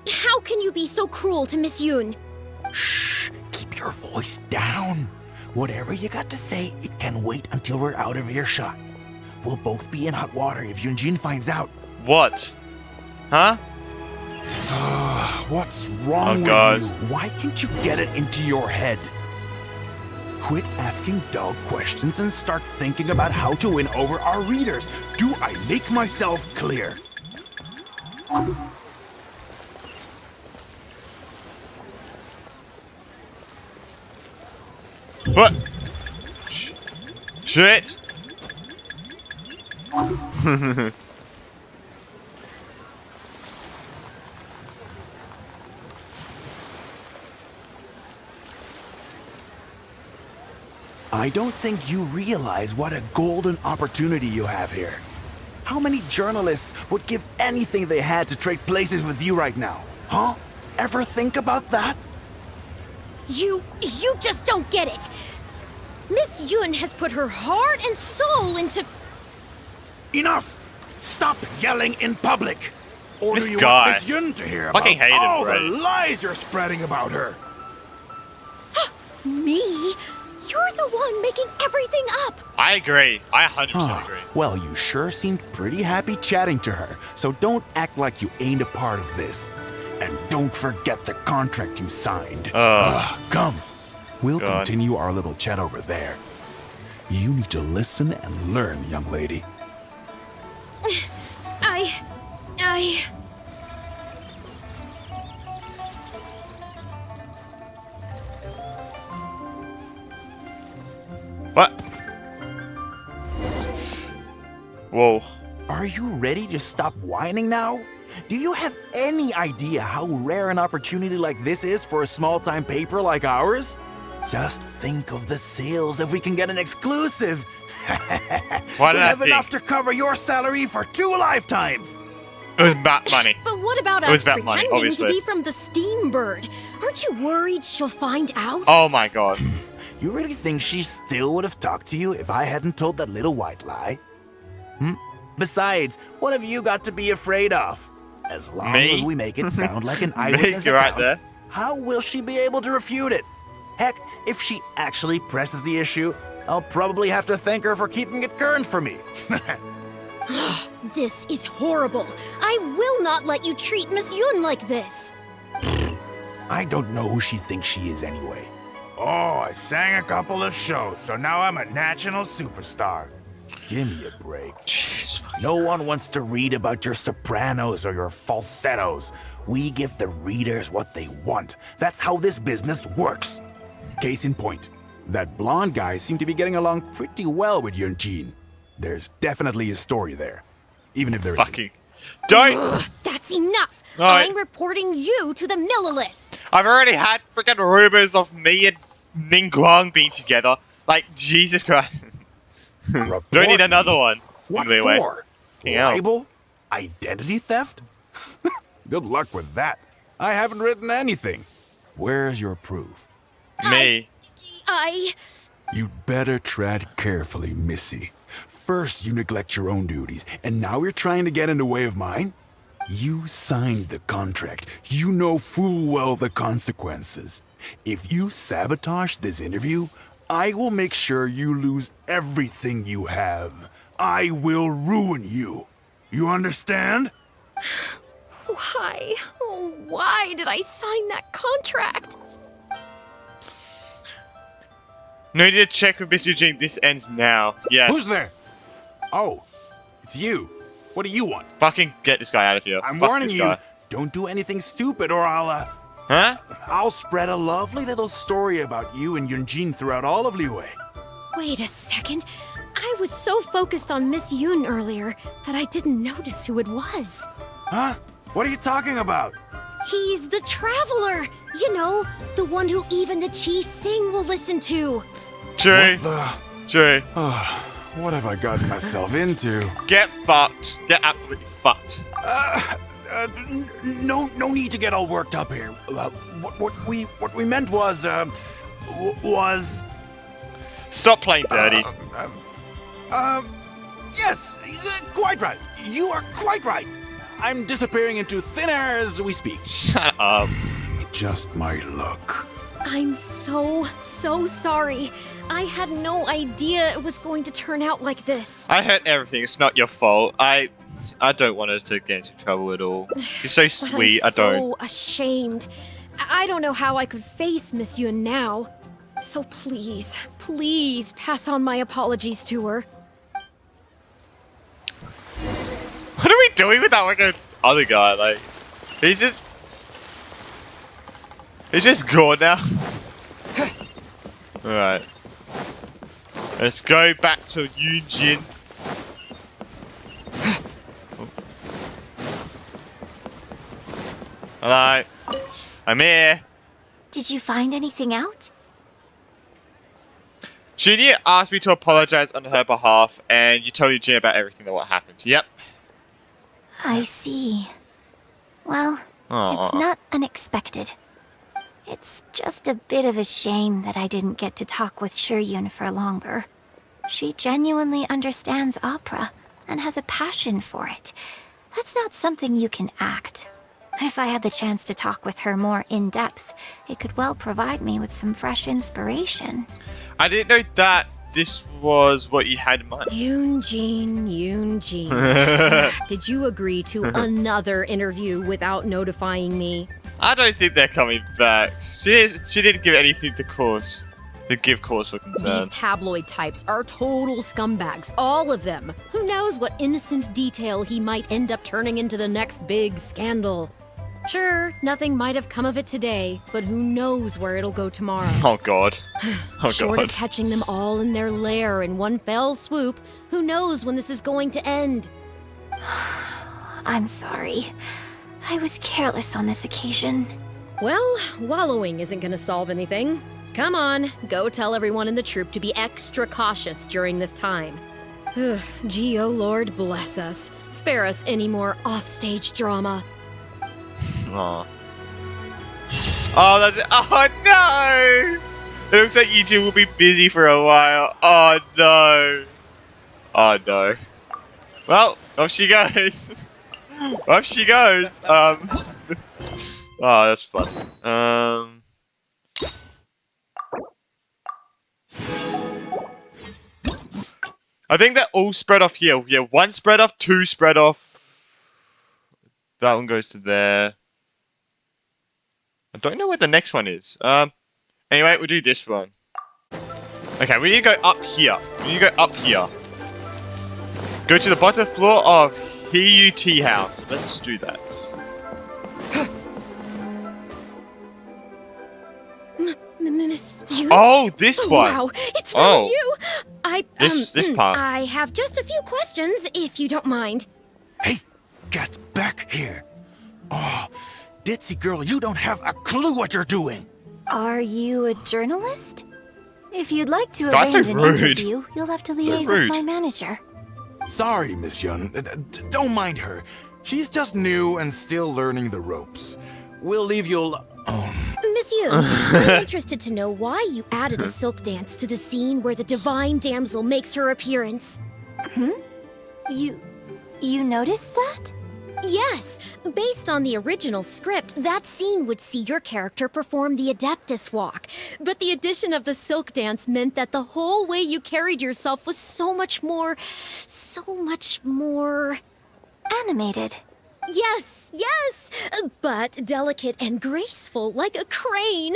How can you be so cruel to Miss Yoon? Shh, keep your voice down. Whatever you got to say, it can wait until we're out of earshot. We'll both be in hot water if Yunjin finds out. What? Huh? What's wrong with you? Why can't you get it into your head? Quit asking dull questions and start thinking about how to win over our readers. Do I make myself clear? What? Shit! I don't think you realize what a golden opportunity you have here. How many journalists would give anything they had to trade places with you right now? Huh? Ever think about that? You just don't get it. Miss Yoon has put her heart and soul into... Enough! Stop yelling in public! Or This do you guy. want Miss Yun to hear about Fucking hate him, all bro. the lies you're spreading about her? Me? You're the one making everything up. I agree. I 100% agree. Well, you sure seemed pretty happy chatting to her, so don't act like you ain't a part of this. And don't forget the contract you signed. Come. We'll God. continue our little chat over there. You need to listen and learn, young lady. I... What? Whoa. Are you ready to stop whining now? Do you have any idea how rare an opportunity like this is for a small-time paper like ours? Just think of the sales if we can get an exclusive. Why we did I have think? enough to cover your salary for 2 lifetimes. It was bat money. But what about It was us about money, pretending obviously. to be from the Steambird? Aren't you worried she'll find out? Oh my god. You really think she still would have talked to you if I hadn't told that little white lie? Besides, what have you got to be afraid of? As long Me? as we make it sound like an Me, eyewitness you're right account, there. how will she be able to refute it? Heck, if she actually presses the issue, I'll probably have to thank her for keeping it current for me. This is horrible. I will not let you treat Miss Yoon like this. I don't know who she thinks she is anyway. Oh, I sang a couple of shows, so now I'm a national superstar. Give me a break. Jeez, fucking- No one wants to read about your sopranos or your falsettos. We give the readers what they want. That's how this business works. Case in point, that blonde guy seemed to be getting along pretty well with Yunjin. There's definitely a story there, even if there isn't. Fucking. Don't! That's enough. Alright. I'm reporting you to the Millilith. I've already had freaking rumors of me and Ning Guang being together. Like, Jesus Christ. Report Don't need me. another one. What Anyway. for? Yeah. Libel? Identity theft? Good luck with that. I haven't written anything. Where's your proof? Me. You'd better tread carefully, Missy. First, you neglect your own duties, and now you're trying to get in the way of mine? You signed the contract. You know full well the consequences. If you sabotage this interview, I will make sure you lose everything you have. I will ruin you. You understand? Why? Oh, why did I sign that contract? No need to check with Miss Eugene. This ends now. Yes. Who's there? Oh, it's you. What do you want? Fucking get this guy out of here. I'm Fuck warning this you. guy. Don't do anything stupid or Huh? I'll spread a lovely little story about you and Yunjin throughout all of Liyue. Wait a second. I was so focused on Miss Yoon earlier that I didn't notice who it was. Huh? What are you talking about? He's the Traveler. You know, the one who even the Chi Sing will listen to. True. What the? True. What have I gotten myself into? Get fucked. Get absolutely fucked. No need to get all worked up here. What we meant was Stop playing dirty. Yes, quite right. You are quite right. I'm disappearing into thin air as we speak. Shut up. Just my luck. I'm so sorry. I had no idea it was going to turn out like this. I heard everything. It's not your fault. I don't want us to get into trouble at all. You're so But sweet. I'm I don't. so ashamed. I don't know how I could face Miss Yun now. So please pass on my apologies to her. What are we doing with that fucking other guy? Like, he's just gone now. Alright. Let's go back to Yunjin. Hello. I'm here. Did you find anything out? Junie asked me to apologize on her behalf, and you told Eugene about everything that what happened. Yep. I see. Well, it's not unexpected. It's just a bit of a shame that I didn't get to talk with Shiryun for longer. She genuinely understands opera and has a passion for it. That's not something you can act. If I had the chance to talk with her more in depth, it could well provide me with some fresh inspiration. I didn't know that this was what you had in mind. Yunjin. Did you agree to another interview without notifying me? I don't think they're coming back. She didn't give anything to give cause for concern. These tabloid types are total scumbags, all of them. Who knows what innocent detail he might end up turning into the next big scandal. Sure, nothing might have come of it today, but who knows where it'll go tomorrow. Oh god. Oh Short of god. catching them all in their lair in one fell swoop, who knows when this is going to end? I'm sorry. I was careless on this occasion. Well, wallowing isn't gonna solve anything. Come on, go tell everyone in the troupe to be extra cautious during this time. Gee, oh Lord, bless us. Spare us any more offstage drama. Aw. Oh, that's it. Oh no! It looks like YouTube will be busy for a while. Oh no. Oh no. Well, off she goes. Off she goes. Oh, that's fun. I think they're all spread off here. Yeah, one spread off, two spread off. That one goes to there. I don't know where the next one is. Anyway, we'll do this one. Okay, we need to go up here. We need to go up here. Go to the bottom floor of HUT House. Let's do that. Miss Yun? Oh, this one. Wow, it's really you. This part. I have just a few questions, if you don't mind. Hey, get back here. Oh, ditzy girl, you don't have a clue what you're doing. Are you a journalist? If you'd like to That's arrange so an rude. interview, you'll have to liaise with my manager. Sorry, Miss Yun. Don't mind her. She's just new and still learning the ropes. We'll leave you alone. Miss Yun, I'm interested to know why you added a silk dance to the scene where the divine damsel makes her appearance. You noticed that? Yes, based on the original script, that scene would see your character perform the Adeptus Walk. But the addition of the silk dance meant that the whole way you carried yourself was so much more... Animated. Yes, but delicate and graceful, like a crane.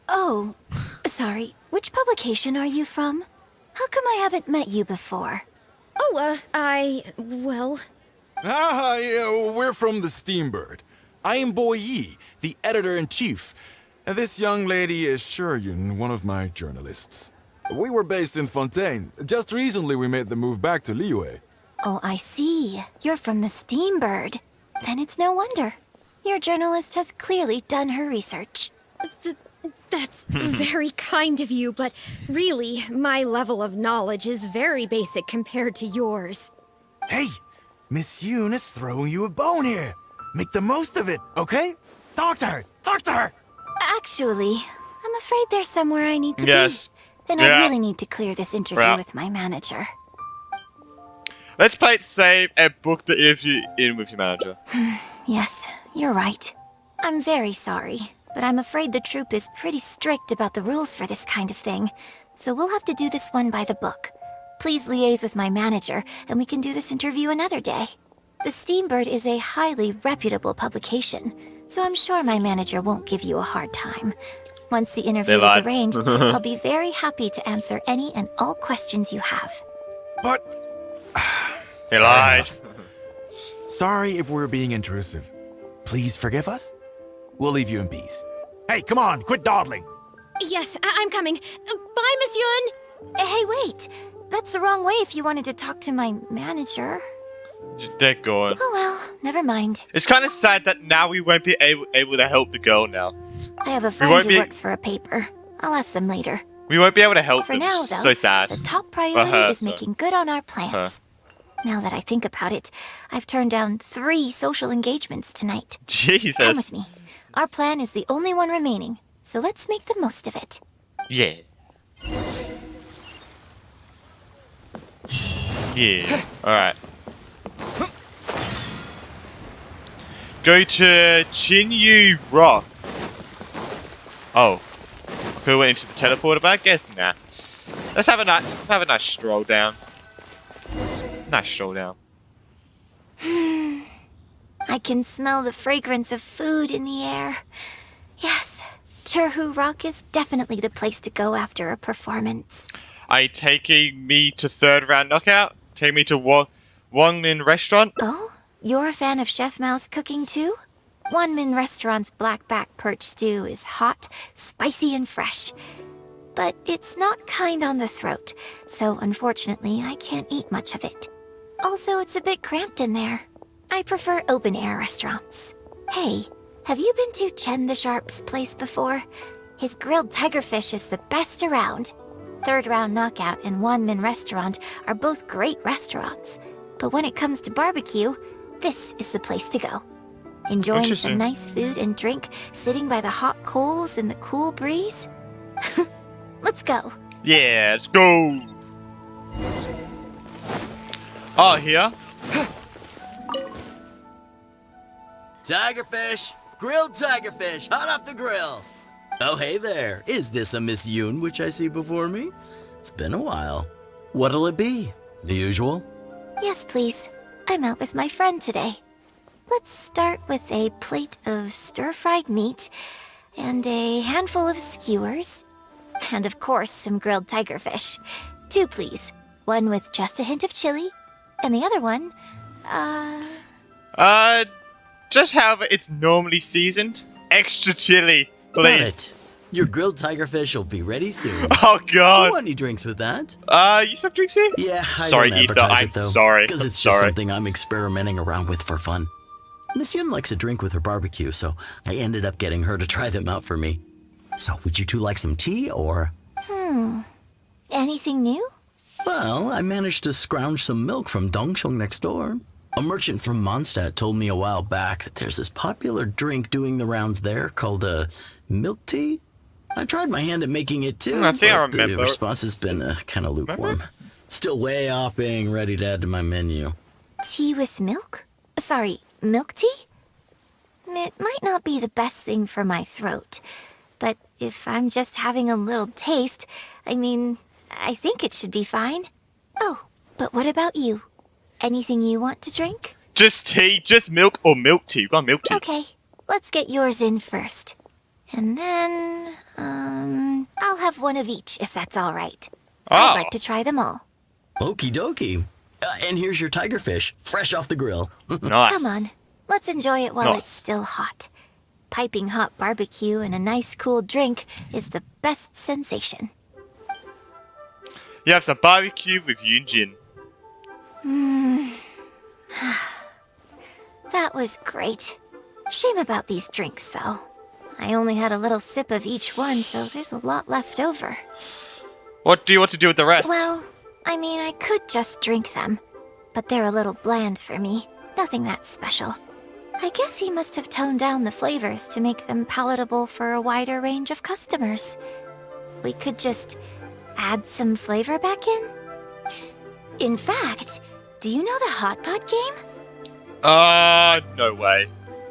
Oh, sorry. Which publication are you from? How come I haven't met you before? Oh, well... Yeah, we're from the Steambird. I am Boy Yi, the editor-in-chief. And this young lady is Shiryun, one of my journalists. We were based in Fontaine. Just recently we made the move back to Liyue. Oh, I see. You're from the Steambird. Then it's no wonder. Your journalist has clearly done her research. That's very kind of you, but really, my level of knowledge is very basic compared to yours. Hey, Miss Yun is throwing you a bone here. Make the most of it, okay? Talk to her! Talk to her! Actually, I'm afraid there's somewhere I need to Yes. be. And Yeah. I really need to clear this interview Yeah. with my manager. Let's play it safe and book the interview in with your manager. Yes, you're right. I'm very sorry, but I'm afraid the troop is pretty strict about the rules for this kind of thing, so we'll have to do this one by the book. Please liaise with my manager, and we can do this interview another day. The Steambird is a highly reputable publication, so I'm sure my manager won't give you a hard time. Once the interview is arranged, I'll be very happy to answer any and all questions you have. But He lied. sorry if we're being intrusive. Please forgive us. We'll leave you in peace. Hey, come on, quit dawdling. Yes, I'm coming. Bye, Miss Yun. Hey, wait! That's the wrong way if you wanted to talk to my manager. They're gone. Oh well, never mind. It's kind of sad that now we won't be able to help the girl now. I have a friend won't who be- works for a paper. I'll ask them later. We won't be able to help For them. now, It's though, so sad. the top For priority her, is so. making good on our plans. Now that I think about it, I've turned down 3 social engagements tonight. Come with Jesus. me. Our plan is the only one remaining, so let's make the most of it. Yeah. Yeah. Alright. Go to Chinyu Rock. Oh. Could have went into the teleporter, but I guess nah. Let's have a nice stroll down. Nice stroll down. I can smell the fragrance of food in the air. Yes, Churhu Rock is definitely the place to go after a performance. Are you taking me to 3rd round knockout? Take me to Wangmin restaurant? Oh? You're a fan of Chef Mao's cooking too? Wanmin Restaurant's blackback perch stew is hot, spicy, and fresh. But it's not kind on the throat, so unfortunately I can't eat much of it. Also, it's a bit cramped in there. I prefer open-air restaurants. Hey, have you been to Chen the Sharp's place before? His grilled tigerfish is the best around. 3rd Round Knockout and Wanmin Restaurant are both great restaurants. But when it comes to barbecue, this is the place to go. Enjoying Interesting. some nice food and drink, sitting by the hot coals in the cool breeze? Let's go. Yeah, let's go. Oh, here? Tigerfish! Grilled tigerfish, hot off the grill! Oh, hey there. Is this a Miss Yoon which I see before me? It's been a while. What'll it be? The usual? Yes, please. I'm out with my friend today. Let's start with a plate of stir-fried meat and a handful of skewers. And of course, some grilled tigerfish. 2, please. One with just a hint of chili, and the other one, Just however it's normally seasoned. Extra chili, Got please. it. Your grilled tigerfish will be ready soon. Oh Do you god. want any drinks with that? You have drinks here? Yeah, I Sorry, don't Ethan, advertise I'm it, though, sorry. Because I'm it's just sorry. something I'm experimenting around with for fun. Miss Yun likes a drink with her barbecue, so I ended up getting her to try them out for me. So, would you two like some tea, or? anything new? Well, I managed to scrounge some milk from Dongsheng next door. A merchant from Mondstadt told me a while back that there's this popular drink doing the rounds there called milk tea. I tried my hand at making it too, I think I but the remember. response has been kind of lukewarm. Still way off being ready to add to my menu. Tea with milk? Sorry, milk tea? It might not be the best thing for my throat, but if I'm just having a little taste, I think it should be fine. Oh, but what about you? Anything you want to drink? Just tea, just milk or milk tea. We've got milk tea. Okay, let's get yours in first. And then, I'll have one of each if that's all right. I'd like to try them all. Okie dokie. And here's your tigerfish, fresh off the grill. Nice. Come on, let's enjoy it while Nice. it's still hot. Piping hot barbecue and a nice cool drink is the best sensation. You have some barbecue with Yunjin. That was great. Shame about these drinks, though. I only had a little sip of each one, so there's a lot left over. What do you want to do with the rest? Well, I could just drink them, but they're a little bland for me. Nothing that special. I guess he must have toned down the flavors to make them palatable for a wider range of customers. We could just add some flavor back in? In fact, Do you know the hot pot game? No way.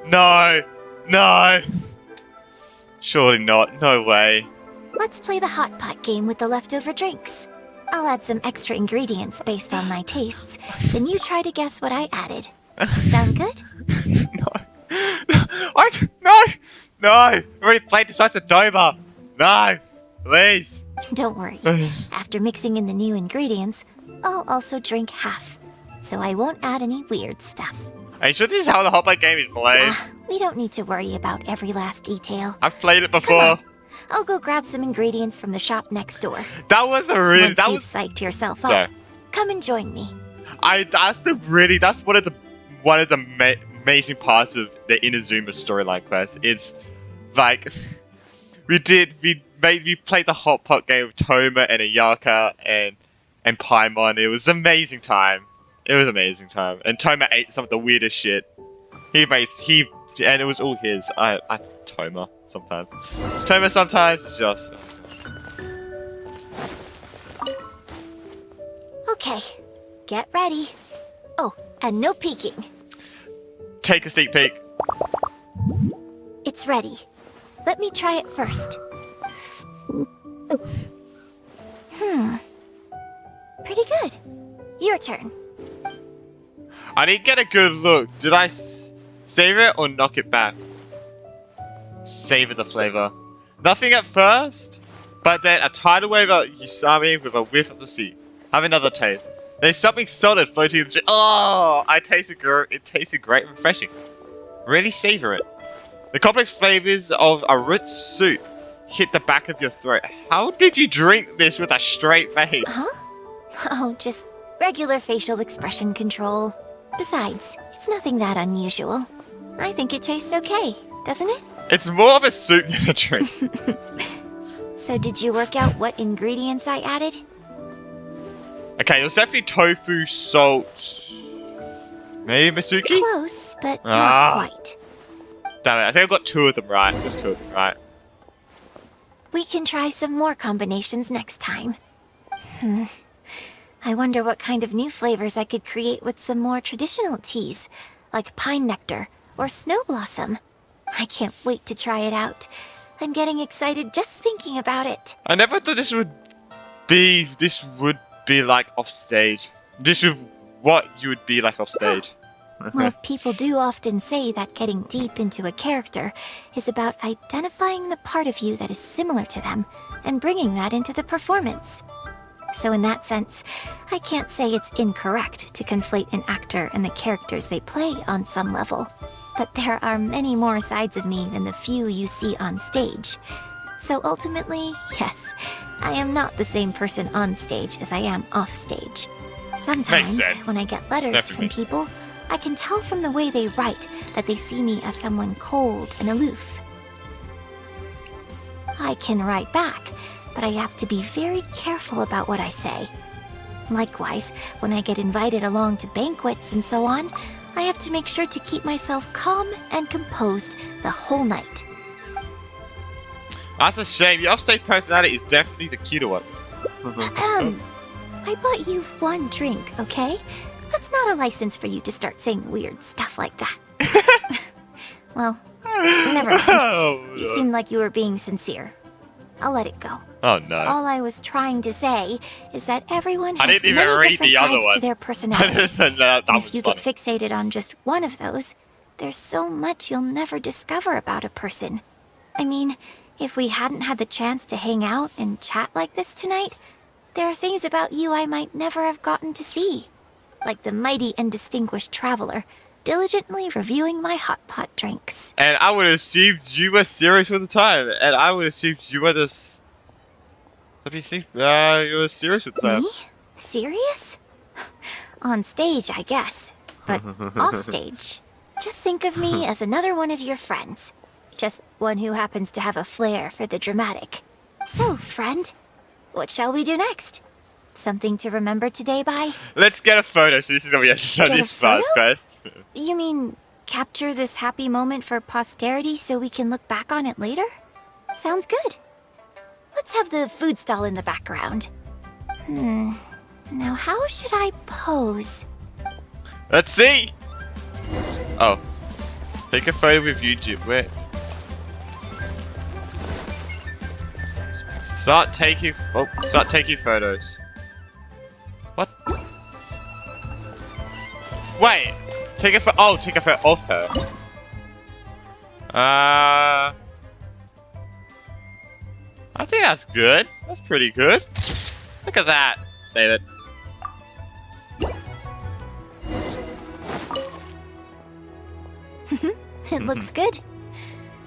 No. No. Surely not. No way. Let's play the hot pot game with the leftover drinks. I'll add some extra ingredients based on my tastes, then you try to guess what I added. Sound good? No. No. No. I've already played this once at Dover. No. Please. Don't worry. After mixing in the new ingredients, I'll also drink half, so I won't add any weird stuff. Are you sure this is how the hot pot game is played? We don't need to worry about every last detail. I've played it Come before. on. I'll go grab some ingredients from the shop next door. That was a really. Once That you've was. psyched yourself up, Yeah. come and join me. That's one of the amazing parts of the Inazuma storyline quest. It's like we played the hot pot game with Toma and Ayaka and Paimon. It was an amazing time. It was an amazing time. And Toma ate some of the weirdest shit. And it was all his. I Toma sometimes. Toma sometimes is just. Okay, get ready. Oh, and no peeking. Take a sneak peek. It's ready. Let me try it first. Pretty good. Your turn. I didn't get a good look. Did I savor it or knock it back? Savor the flavor. Nothing at first, but then a tidal wave of Usami with a whiff of the sea. Have another taste. There's something solid floating in the Oh! It tasted great and refreshing. Really savor it. The complex flavors of a rich soup hit the back of your throat. How did you drink this with a straight face? Huh? Oh, just regular facial expression control. Besides, it's nothing that unusual. I think it tastes okay, doesn't it? It's more of a soup than a drink. So did you work out what ingredients I added? Okay, it was definitely tofu, salt, maybe Masuki? Close, but not quite. Damn it, I think I got two of them right. Just two of them right. We can try some more combinations next time. I wonder what kind of new flavors I could create with some more traditional teas, like pine nectar or snow blossom. I can't wait to try it out. I'm getting excited just thinking about it. I never thought this would be like off stage. This is what you would be like off stage. Well, people do often say that getting deep into a character is about identifying the part of you that is similar to them and bringing that into the performance. So in that sense, I can't say it's incorrect to conflate an actor and the characters they play on some level. But there are many more sides of me than the few you see on stage. So ultimately, yes, I am not the same person on stage as I am off stage. Sometimes, when I get letters from people, I can tell from the way they write that they see me as someone cold and aloof. I can write back, but I have to be very careful about what I say. Likewise, when I get invited along to banquets and so on, I have to make sure to keep myself calm and composed the whole night. That's a shame. Your offstage personality is definitely the cuter one. I bought you one drink, okay? That's not a license for you to start saying weird stuff like that. Well, never mind. You seemed like you were being sincere. I'll let it go. Oh no. All I was trying to say is that everyone I has didn't many even read different the other sides one. to their personality. that And was if you funny. get fixated on just one of those, there's so much you'll never discover about a person. I mean, if we hadn't had the chance to hang out and chat like this tonight, there are things about you I might never have gotten to see. Like the mighty and distinguished traveler, diligently reviewing my hot pot drinks. And I would have assumed you were serious with the time. And I would have assumed you were this. Let me see. You were serious with the time. Me? Serious? On stage, I guess. But off stage. Just think of me as another one of your friends. Just one who happens to have a flair for the dramatic. So, friend, what shall we do next? Something to remember today by? Let's get a photo. So this is gonna be this fun first. You mean capture this happy moment for posterity so we can look back on it later? Sounds good. Let's have the food stall in the background. Now how should I pose? Let's see. Oh. Take a photo with YouTube. Where? Start taking photos. What? Wait. Take a photo of her. I think that's good. That's pretty good. Look at that. Save it. It looks good.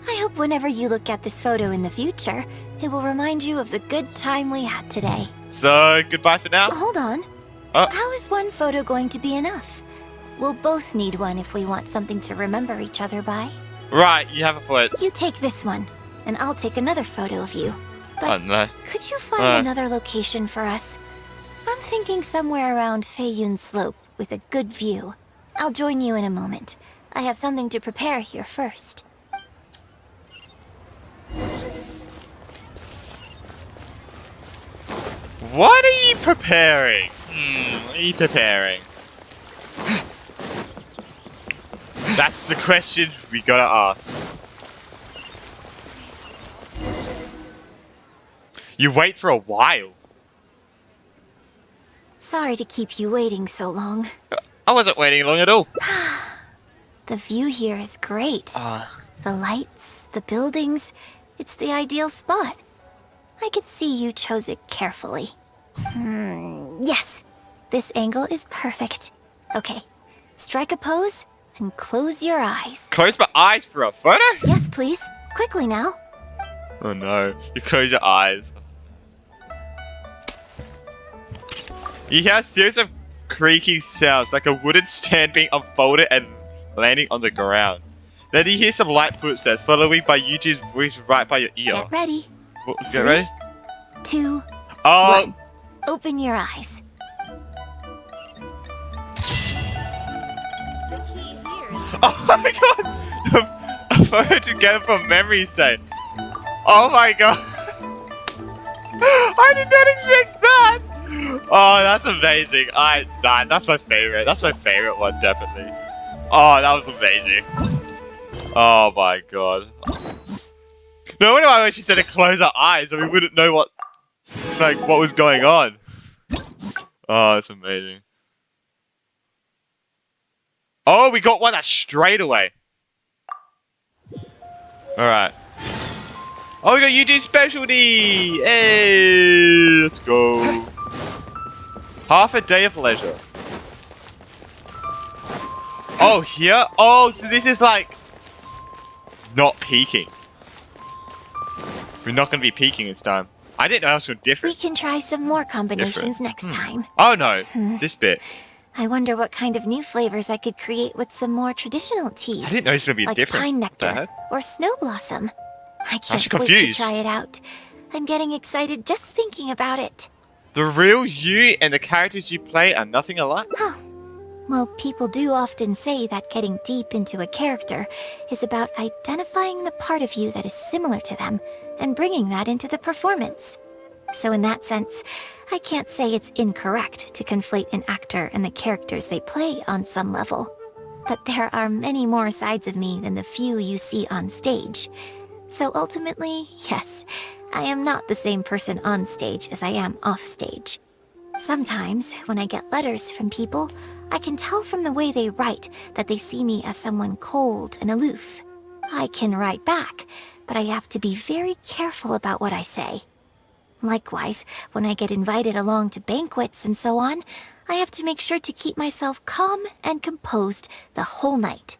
I hope whenever you look at this photo in the future, it will remind you of the good time we had today. So, goodbye for now. Hold on. How is one photo going to be enough? We'll both need one if we want something to remember each other by. Right, you have a point. You take this one, and I'll take another photo of you. But Oh no. could you find another location for us? I'm thinking somewhere around Feiyun Slope with a good view. I'll join you in a moment. I have something to prepare here first. What are you preparing? What are you preparing? That's the question we gotta ask. You wait for a while. Sorry to keep you waiting so long. I wasn't waiting long at all. The view here is great. The lights, the buildings, it's the ideal spot. I can see you chose it carefully. Yes, this angle is perfect. Okay, strike a pose and close your eyes. Close my eyes for a photo? Yes, please. Quickly now. Oh no, you close your eyes. You hear a series of creaking sounds, like a wooden stand being unfolded and landing on the ground. Then you hear some light footsteps, followed by Eugene's voice right by your ear. Get ready. Get ready? 2, Oh, 1. Open your eyes. oh my god! A photo together for memory's sake. Oh my god! I did not expect that! Oh, that's amazing. That's my favorite. That's my favorite one, definitely. Oh, that was amazing. Oh my god. No wonder why when she said to close our eyes, so we wouldn't know what was going on. Oh, that's amazing. Oh, we got one that's straight away. Alright. Oh, we got UG specialty! Hey, let's go. Half a day of leisure. Oh, here? Oh, so this is like not peaking. We're not going to be peaking this time. I didn't know it was so We different. can try some more combinations next time. Oh no, this bit. I wonder what kind of new flavors I could create with some more traditional teas. I didn't know this was going to be like different. pine What the nectar heck? or snow blossom. I can't actually wait to confused. try it out. I'm getting excited just thinking about it. The real you and the characters you play are nothing alike. Well, people do often say that getting deep into a character is about identifying the part of you that is similar to them and bringing that into the performance. So in that sense, I can't say it's incorrect to conflate an actor and the characters they play on some level. But there are many more sides of me than the few you see on stage. So ultimately, yes, I am not the same person on stage as I am off stage. Sometimes, when I get letters from people, I can tell from the way they write that they see me as someone cold and aloof. I can write back, but I have to be very careful about what I say. Likewise, when I get invited along to banquets and so on, I have to make sure to keep myself calm and composed the whole night.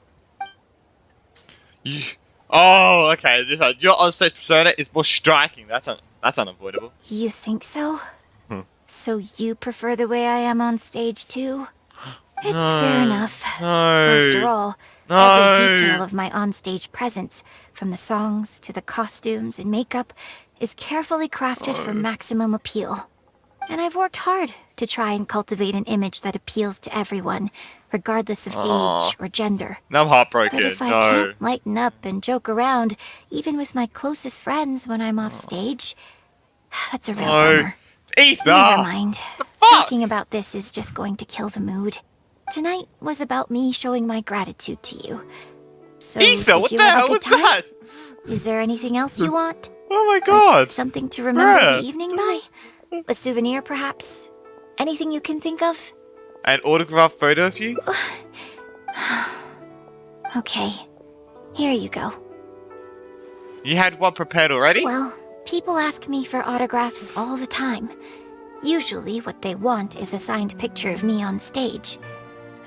Oh, okay. Your onstage persona is more striking. That's unavoidable. You think so? So you prefer the way I am on stage too? It's fair enough. After all, every detail of my onstage presence, from the songs to the costumes and makeup, is carefully crafted for maximum appeal. And I've worked hard to try and cultivate an image that appeals to everyone, regardless of age or gender. Now I'm heartbroken. But if I can't lighten up and joke around, even with my closest friends when I'm off stage, that's a real bummer. Ether! Never mind. The fuck? Talking about this is just going to kill the mood. Tonight was about me showing my gratitude to you. So, Ether, did what you the have a hell good was time? that? Is there anything else you want? Oh my god. Like something to remember Bruh. the evening by? A souvenir, perhaps? Anything you can think of? An autographed photo of you? Okay, here you go. You had one prepared already? Well, people ask me for autographs all the time. Usually what they want is a signed picture of me on stage.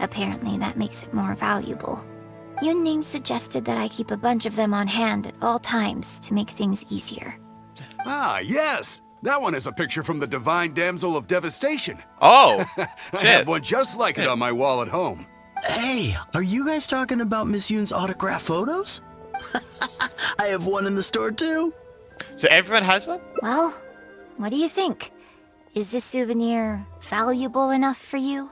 Apparently that makes it more valuable. Yunning suggested that I keep a bunch of them on hand at all times to make things easier. Ah, yes! That one is a picture from the Divine Damsel of Devastation. Oh, I have one just like it on my wall at home. Hey, are you guys talking about Miss Yoon's autograph photos? I have one in the store too. so everyone has one? Well, what do you think? Is this souvenir valuable enough for you?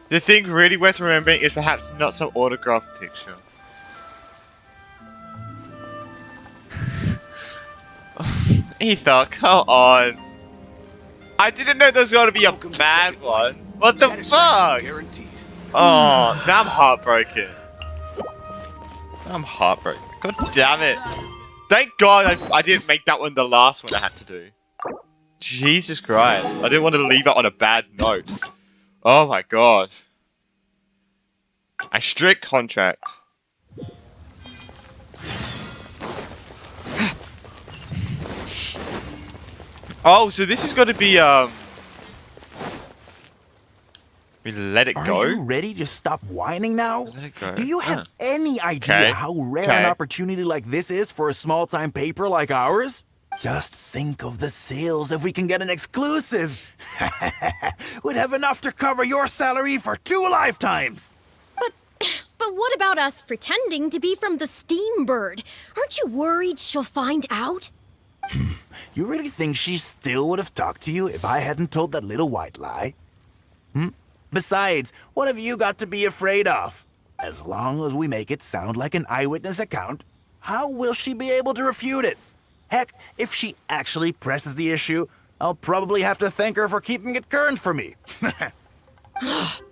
The thing really worth remembering is perhaps not some autographed picture. Ether, come on. I didn't know there was going to be a bad one. What the fuck? Guaranteed. Oh, now I'm heartbroken. I'm heartbroken. God damn it. Thank God I didn't make that one the last one I had to do. Jesus Christ. I didn't want to leave it on a bad note. Oh my god. A strict contract. Oh, so this is going to be, we let it go? Are you ready to stop whining now? Let it go. Do you have any idea Okay. how rare Okay. an opportunity like this is for a small-time paper like ours? Just think of the sales if we can get an exclusive. We'd have enough to cover your salary for 2 lifetimes. But what about us pretending to be from the Steambird? Aren't you worried she'll find out? You really think she still would have talked to you if I hadn't told that little white lie? Besides, what have you got to be afraid of? As long as we make it sound like an eyewitness account, how will she be able to refute it? Heck, if she actually presses the issue, I'll probably have to thank her for keeping it current for me.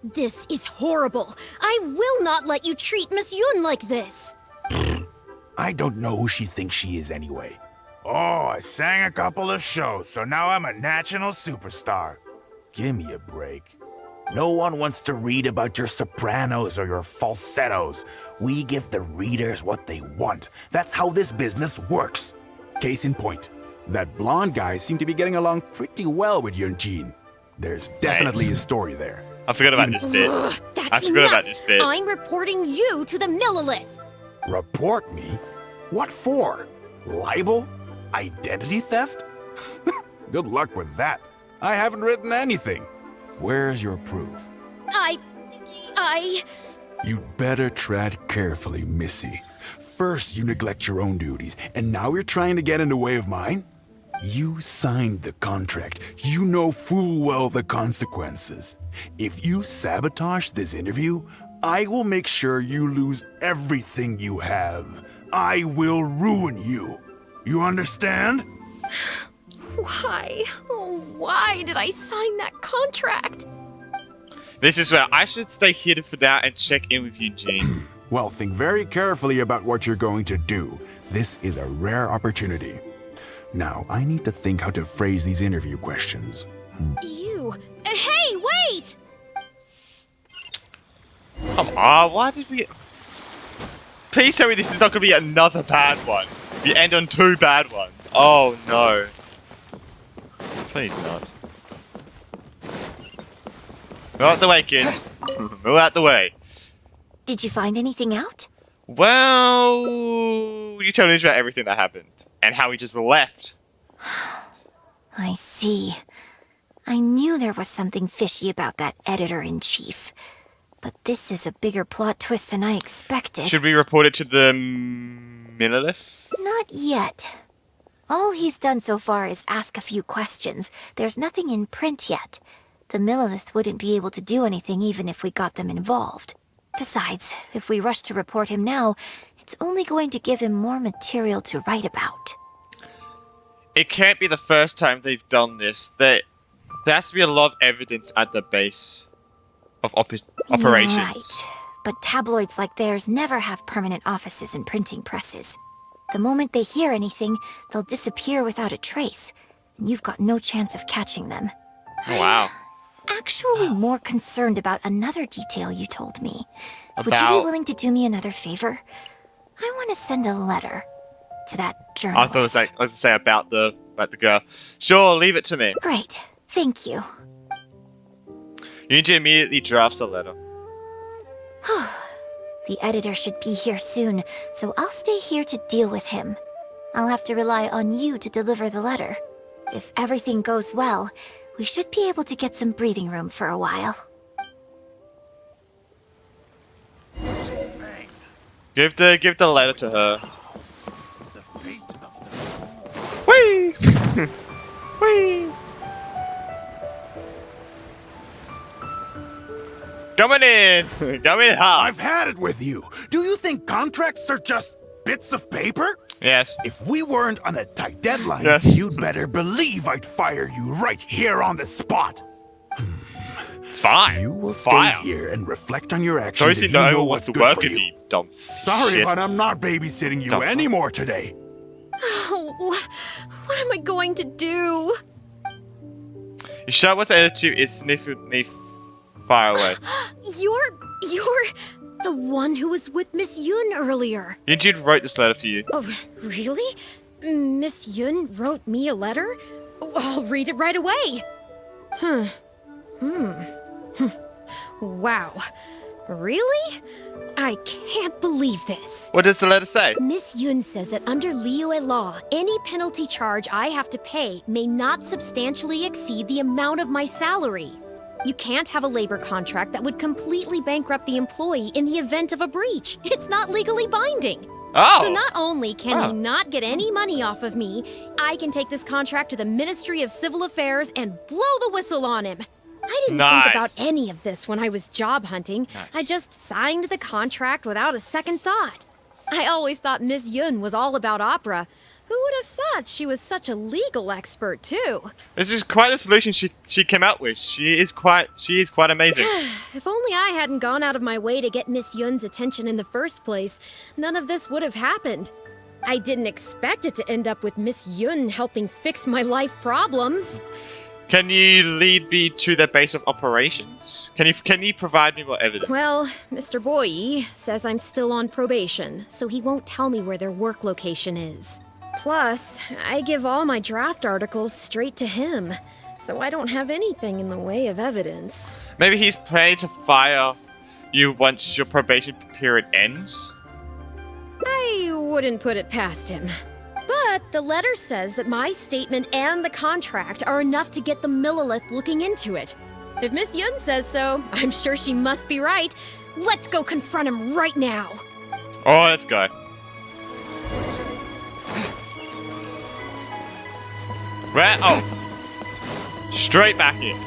This is horrible. I will not let you treat Miss Yun like this. I don't know who she thinks she is anyway. Oh, I sang a couple of shows, so now I'm a national superstar. Give me a break. No one wants to read about your sopranos or your falsettos. We give the readers what they want. That's how this business works. Case in point, that blonde guy seemed to be getting along pretty well with Yunjin. There's definitely a story there. I forgot about this bit. Ugh, that's I forgot enough. about this bit. I'm reporting you to the Millilith. Report me? What for? Libel? Identity theft? Good luck with that. I haven't written anything. Where's your proof? I... You'd better tread carefully, Missy. First, you neglect your own duties, and now you're trying to get in the way of mine? You signed the contract. You know full well the consequences. If you sabotage this interview, I will make sure you lose everything you have. I will ruin you. You understand? Why? Oh, why did I sign that contract? This is where I should stay here for now and check in with Eugene. Well, think very carefully about what you're going to do. This is a rare opportunity. Now, I need to think how to phrase these interview questions. You... Hey, wait! Come on, why did we... Please tell me this is not going to be another bad one. We end on 2 bad ones. Oh, no. Please not. Move out the way, kids. Move out the way. Did you find anything out? Well... You told me about everything that happened. And how he just left. I see. I knew there was something fishy about that editor-in-chief. But this is a bigger plot twist than I expected. Should we report it to the Millilith? Not yet. All he's done so far is ask a few questions. There's nothing in print yet. The Millilith wouldn't be able to do anything even if we got them involved. Besides, if we rush to report him now, it's only going to give him more material to write about. It can't be the first time they've done this. There has to be a lot of evidence at the base of operations. Right. But tabloids like theirs never have permanent offices and printing presses. The moment they hear anything, they'll disappear without a trace. And you've got no chance of catching them. Oh, wow. Actually more concerned about another detail you told me. Would you About- be willing to do me another favor? I want to send a letter to that I journalist. thought it was like, I was gonna say about the girl. Sure, leave it to me. Great. Thank you. Yunjin immediately drafts a letter. The editor should be here soon, so I'll stay here to deal with him. I'll have to rely on you to deliver the letter. If everything goes well, we should be able to get some breathing room for a while. Give the letter to her. The fate of the... Whee! Whee! Coming in! Coming in hot! I've had it with you. Do you think contracts are just bits of paper? Yes. If we weren't on a tight deadline, Yes. you'd better believe I'd fire you right here on the spot. Fine. You will stay Fire. here and reflect on your So actions you if you know know what's what's to good work for if you. you dumb Sorry, shit. but I'm not babysitting you Dumb. anymore today. Oh, what am I going to do? You shout what the attitude is significantly far away. You're the one who was with Miss Yun earlier. Yunjin wrote this letter for you. Oh, really? Miss Yun wrote me a letter? Oh, I'll read it right away. Wow. Really? I can't believe this. What does the letter say? Miss Yun says that under Liyue law, any penalty charge I have to pay may not substantially exceed the amount of my salary. You can't have a labor contract that would completely bankrupt the employee in the event of a breach. It's not legally binding. Oh! So not only can Oh. he not get any money off of me, I can take this contract to the Ministry of Civil Affairs and blow the whistle on him. I didn't Nice. think about any of this when I was job hunting. Nice. I just signed the contract without a second thought. I always thought Miss Yun was all about opera. Who would have thought she was such a legal expert, too? This is quite the solution she came out with. She is quite amazing. If only I hadn't gone out of my way to get Miss Yun's attention in the first place, none of this would have happened. I didn't expect it to end up with Miss Yun helping fix my life problems. Can you lead me to the base of operations? Can you provide me more evidence? Well, Mr. Boye says I'm still on probation, so he won't tell me where their work location is. Plus, I give all my draft articles straight to him, so I don't have anything in the way of evidence. Maybe he's planning to fire you once your probation period ends? I wouldn't put it past him. But the letter says that my statement and the contract are enough to get the Millilith looking into it. If Miss Yun says so, I'm sure she must be right. Let's go confront him right now. Oh, let's go. Where? Oh. Straight back in.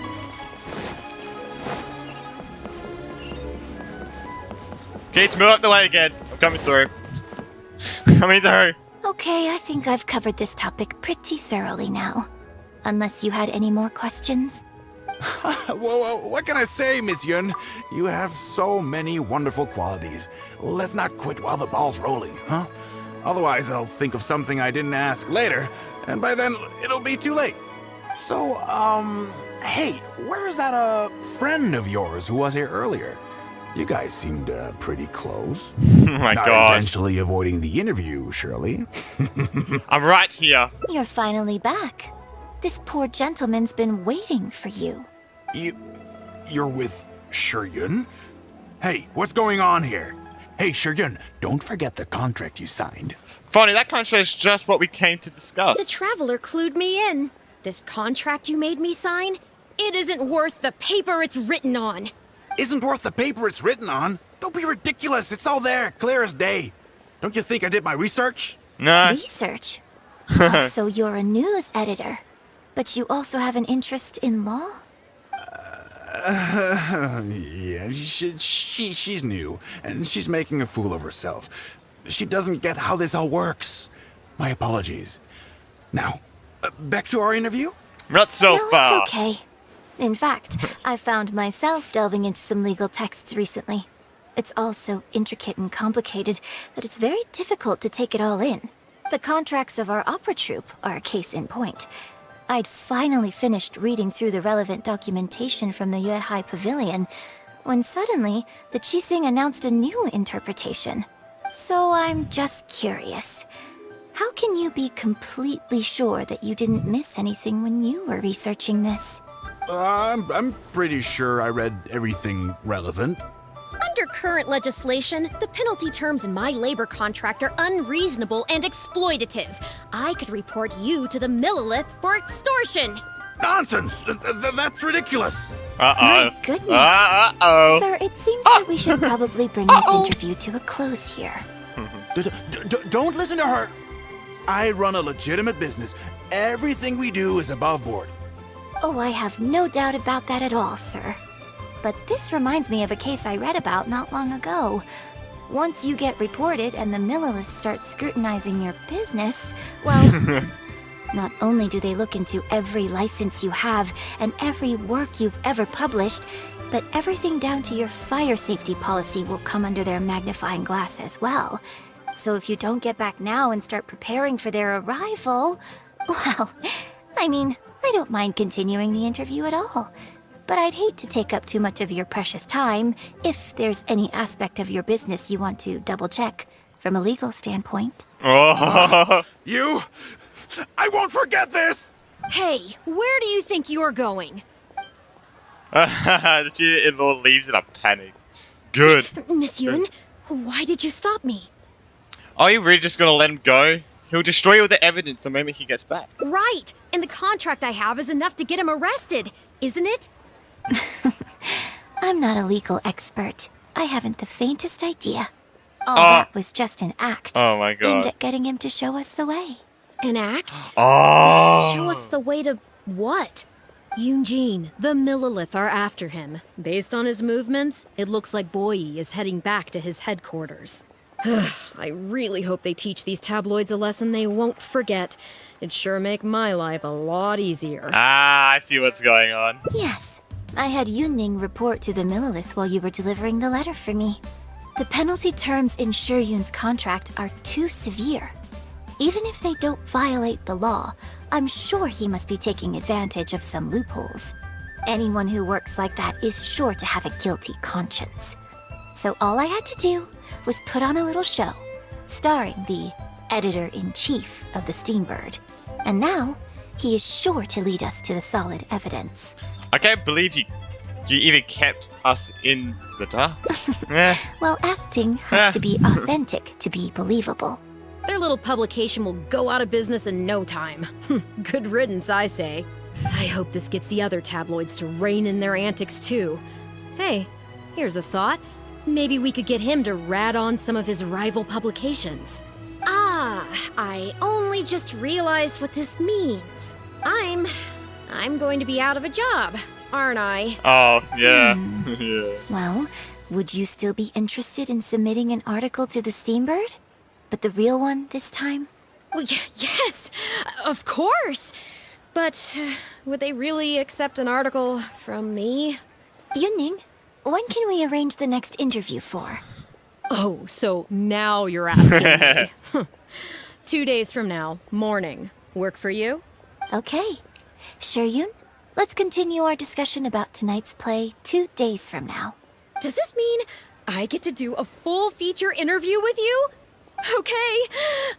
Keith, move up the way again. I'm coming through. Coming through. Okay, I think I've covered this topic pretty thoroughly now. Unless you had any more questions? Well, what can I say, Miss Yun? You have so many wonderful qualities. Let's not quit while the ball's rolling, huh? Otherwise, I'll think of something I didn't ask later, and by then, it'll be too late. So, hey, where's that, friend of yours who was here earlier? You guys seemed, pretty close. Oh my Not god. intentionally avoiding the interview, surely. I'm right here. You're finally back. This poor gentleman's been waiting for you. You're with Shiryun? Hey, what's going on here? Hey, Shiryun, don't forget the contract you signed. Funny, that contract is just what we came to discuss. The traveler clued me in. This contract you made me sign, it isn't worth the paper it's written on. Isn't worth the paper it's written on? Don't be ridiculous. It's all there, clear as day. Don't you think I did my research? No. Research? Oh, so you're a news editor. But you also have an interest in law? Yeah, she's new, and she's making a fool of herself. She doesn't get how this all works. My apologies. Now, back to our interview? Not so No, fast. it's okay. In fact, I found myself delving into some legal texts recently. It's all so intricate and complicated that it's very difficult to take it all in. The contracts of our opera troupe are a case in point. I'd finally finished reading through the relevant documentation from the Yuehai Pavilion when suddenly the Qixing announced a new interpretation. So I'm just curious. How can you be completely sure that you didn't miss anything when you were researching this? I'm pretty sure I read everything relevant. Under current legislation, the penalty terms in my labor contract are unreasonable and exploitative. I could report you to the Millilith for extortion. Nonsense! That's ridiculous! My goodness. Sir, it seems that we should probably bring this interview to a close here. Don't listen to her! I run a legitimate business. Everything we do is above board. Oh, I have no doubt about that at all, sir. But this reminds me of a case I read about not long ago. Once you get reported and the Millilith starts scrutinizing your business, well, not only do they look into every license you have and every work you've ever published, but everything down to your fire safety policy will come under their magnifying glass as well. So if you don't get back now and start preparing for their arrival, well, I mean, I don't mind continuing the interview at all. But I'd hate to take up too much of your precious time if there's any aspect of your business you want to double-check from a legal standpoint. You? I won't forget this! Hey, where do you think you're going? The cheater-in-law leaves in a panic. Good. Miss Yun, why did you stop me? Are you really just gonna let him go? He'll destroy all the evidence the moment he gets back. Right, and the contract I have is enough to get him arrested, isn't it? I'm not a legal expert. I haven't the faintest idea. All that was just an act. Oh my god. Aimed at getting him to show us the way. An act? Oh. Show us the way to what? Yunjin, the Millilith are after him. Based on his movements, it looks like Boyi is heading back to his headquarters. I really hope they teach these tabloids a lesson they won't forget. It'd sure make my life a lot easier. Ah, I see what's going on. Yes. I had Yunning report to the Millilith while you were delivering the letter for me. The penalty terms in Shuyun's contract are too severe. Even if they don't violate the law, I'm sure he must be taking advantage of some loopholes. Anyone who works like that is sure to have a guilty conscience. So all I had to do was put on a little show, starring the editor-in-chief of the Steambird. And now, he is sure to lead us to the solid evidence. I can't believe you even kept us in the dark. Well, acting has to be authentic to be believable. Their little publication will go out of business in no time. Good riddance, I say. I hope this gets the other tabloids to rein in their antics too. Hey, here's a thought. Maybe we could get him to rat on some of his rival publications. Ah, I only just realized what this means. I'm going to be out of a job, aren't I? Oh, yeah. Yeah. Well, would you still be interested in submitting an article to the Steambird? But the real one this time? Well, yes, of course. But would they really accept an article from me? Yunning, when can we arrange the next interview for? Oh, so now you're asking me. 2 days from now, morning. Work for you? Okay. Shuyun, let's continue our discussion about tonight's play 2 days from now. Does this mean I get to do a full feature interview with you? Okay,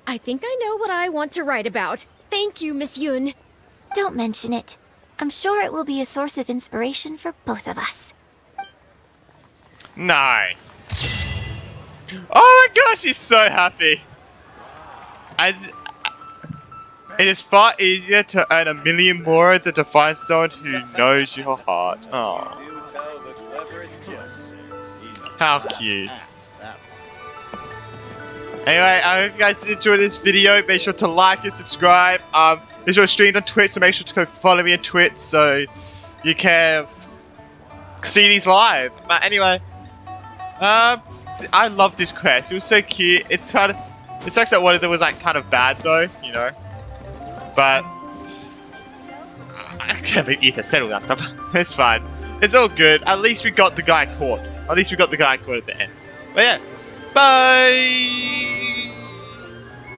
I think I know what I want to write about. Thank you, Miss Yun. Don't mention it. I'm sure it will be a source of inspiration for both of us. Nice. Oh my gosh, she's so happy. It is far easier to earn 1 million more than to find someone who knows your heart. Oh. How cute. Anyway, I hope you guys did enjoy this video. Make sure to like and subscribe. This was streamed on Twitch, so make sure to go follow me on Twitch so you can see these live. But anyway, I love this quest. It was so cute. It sucks that one of them was like kind of bad though, you know. But I can't believe Ethan said all that stuff. It's fine. It's all good. At least we got the guy caught. At least we got the guy caught at the end. But yeah. Bye!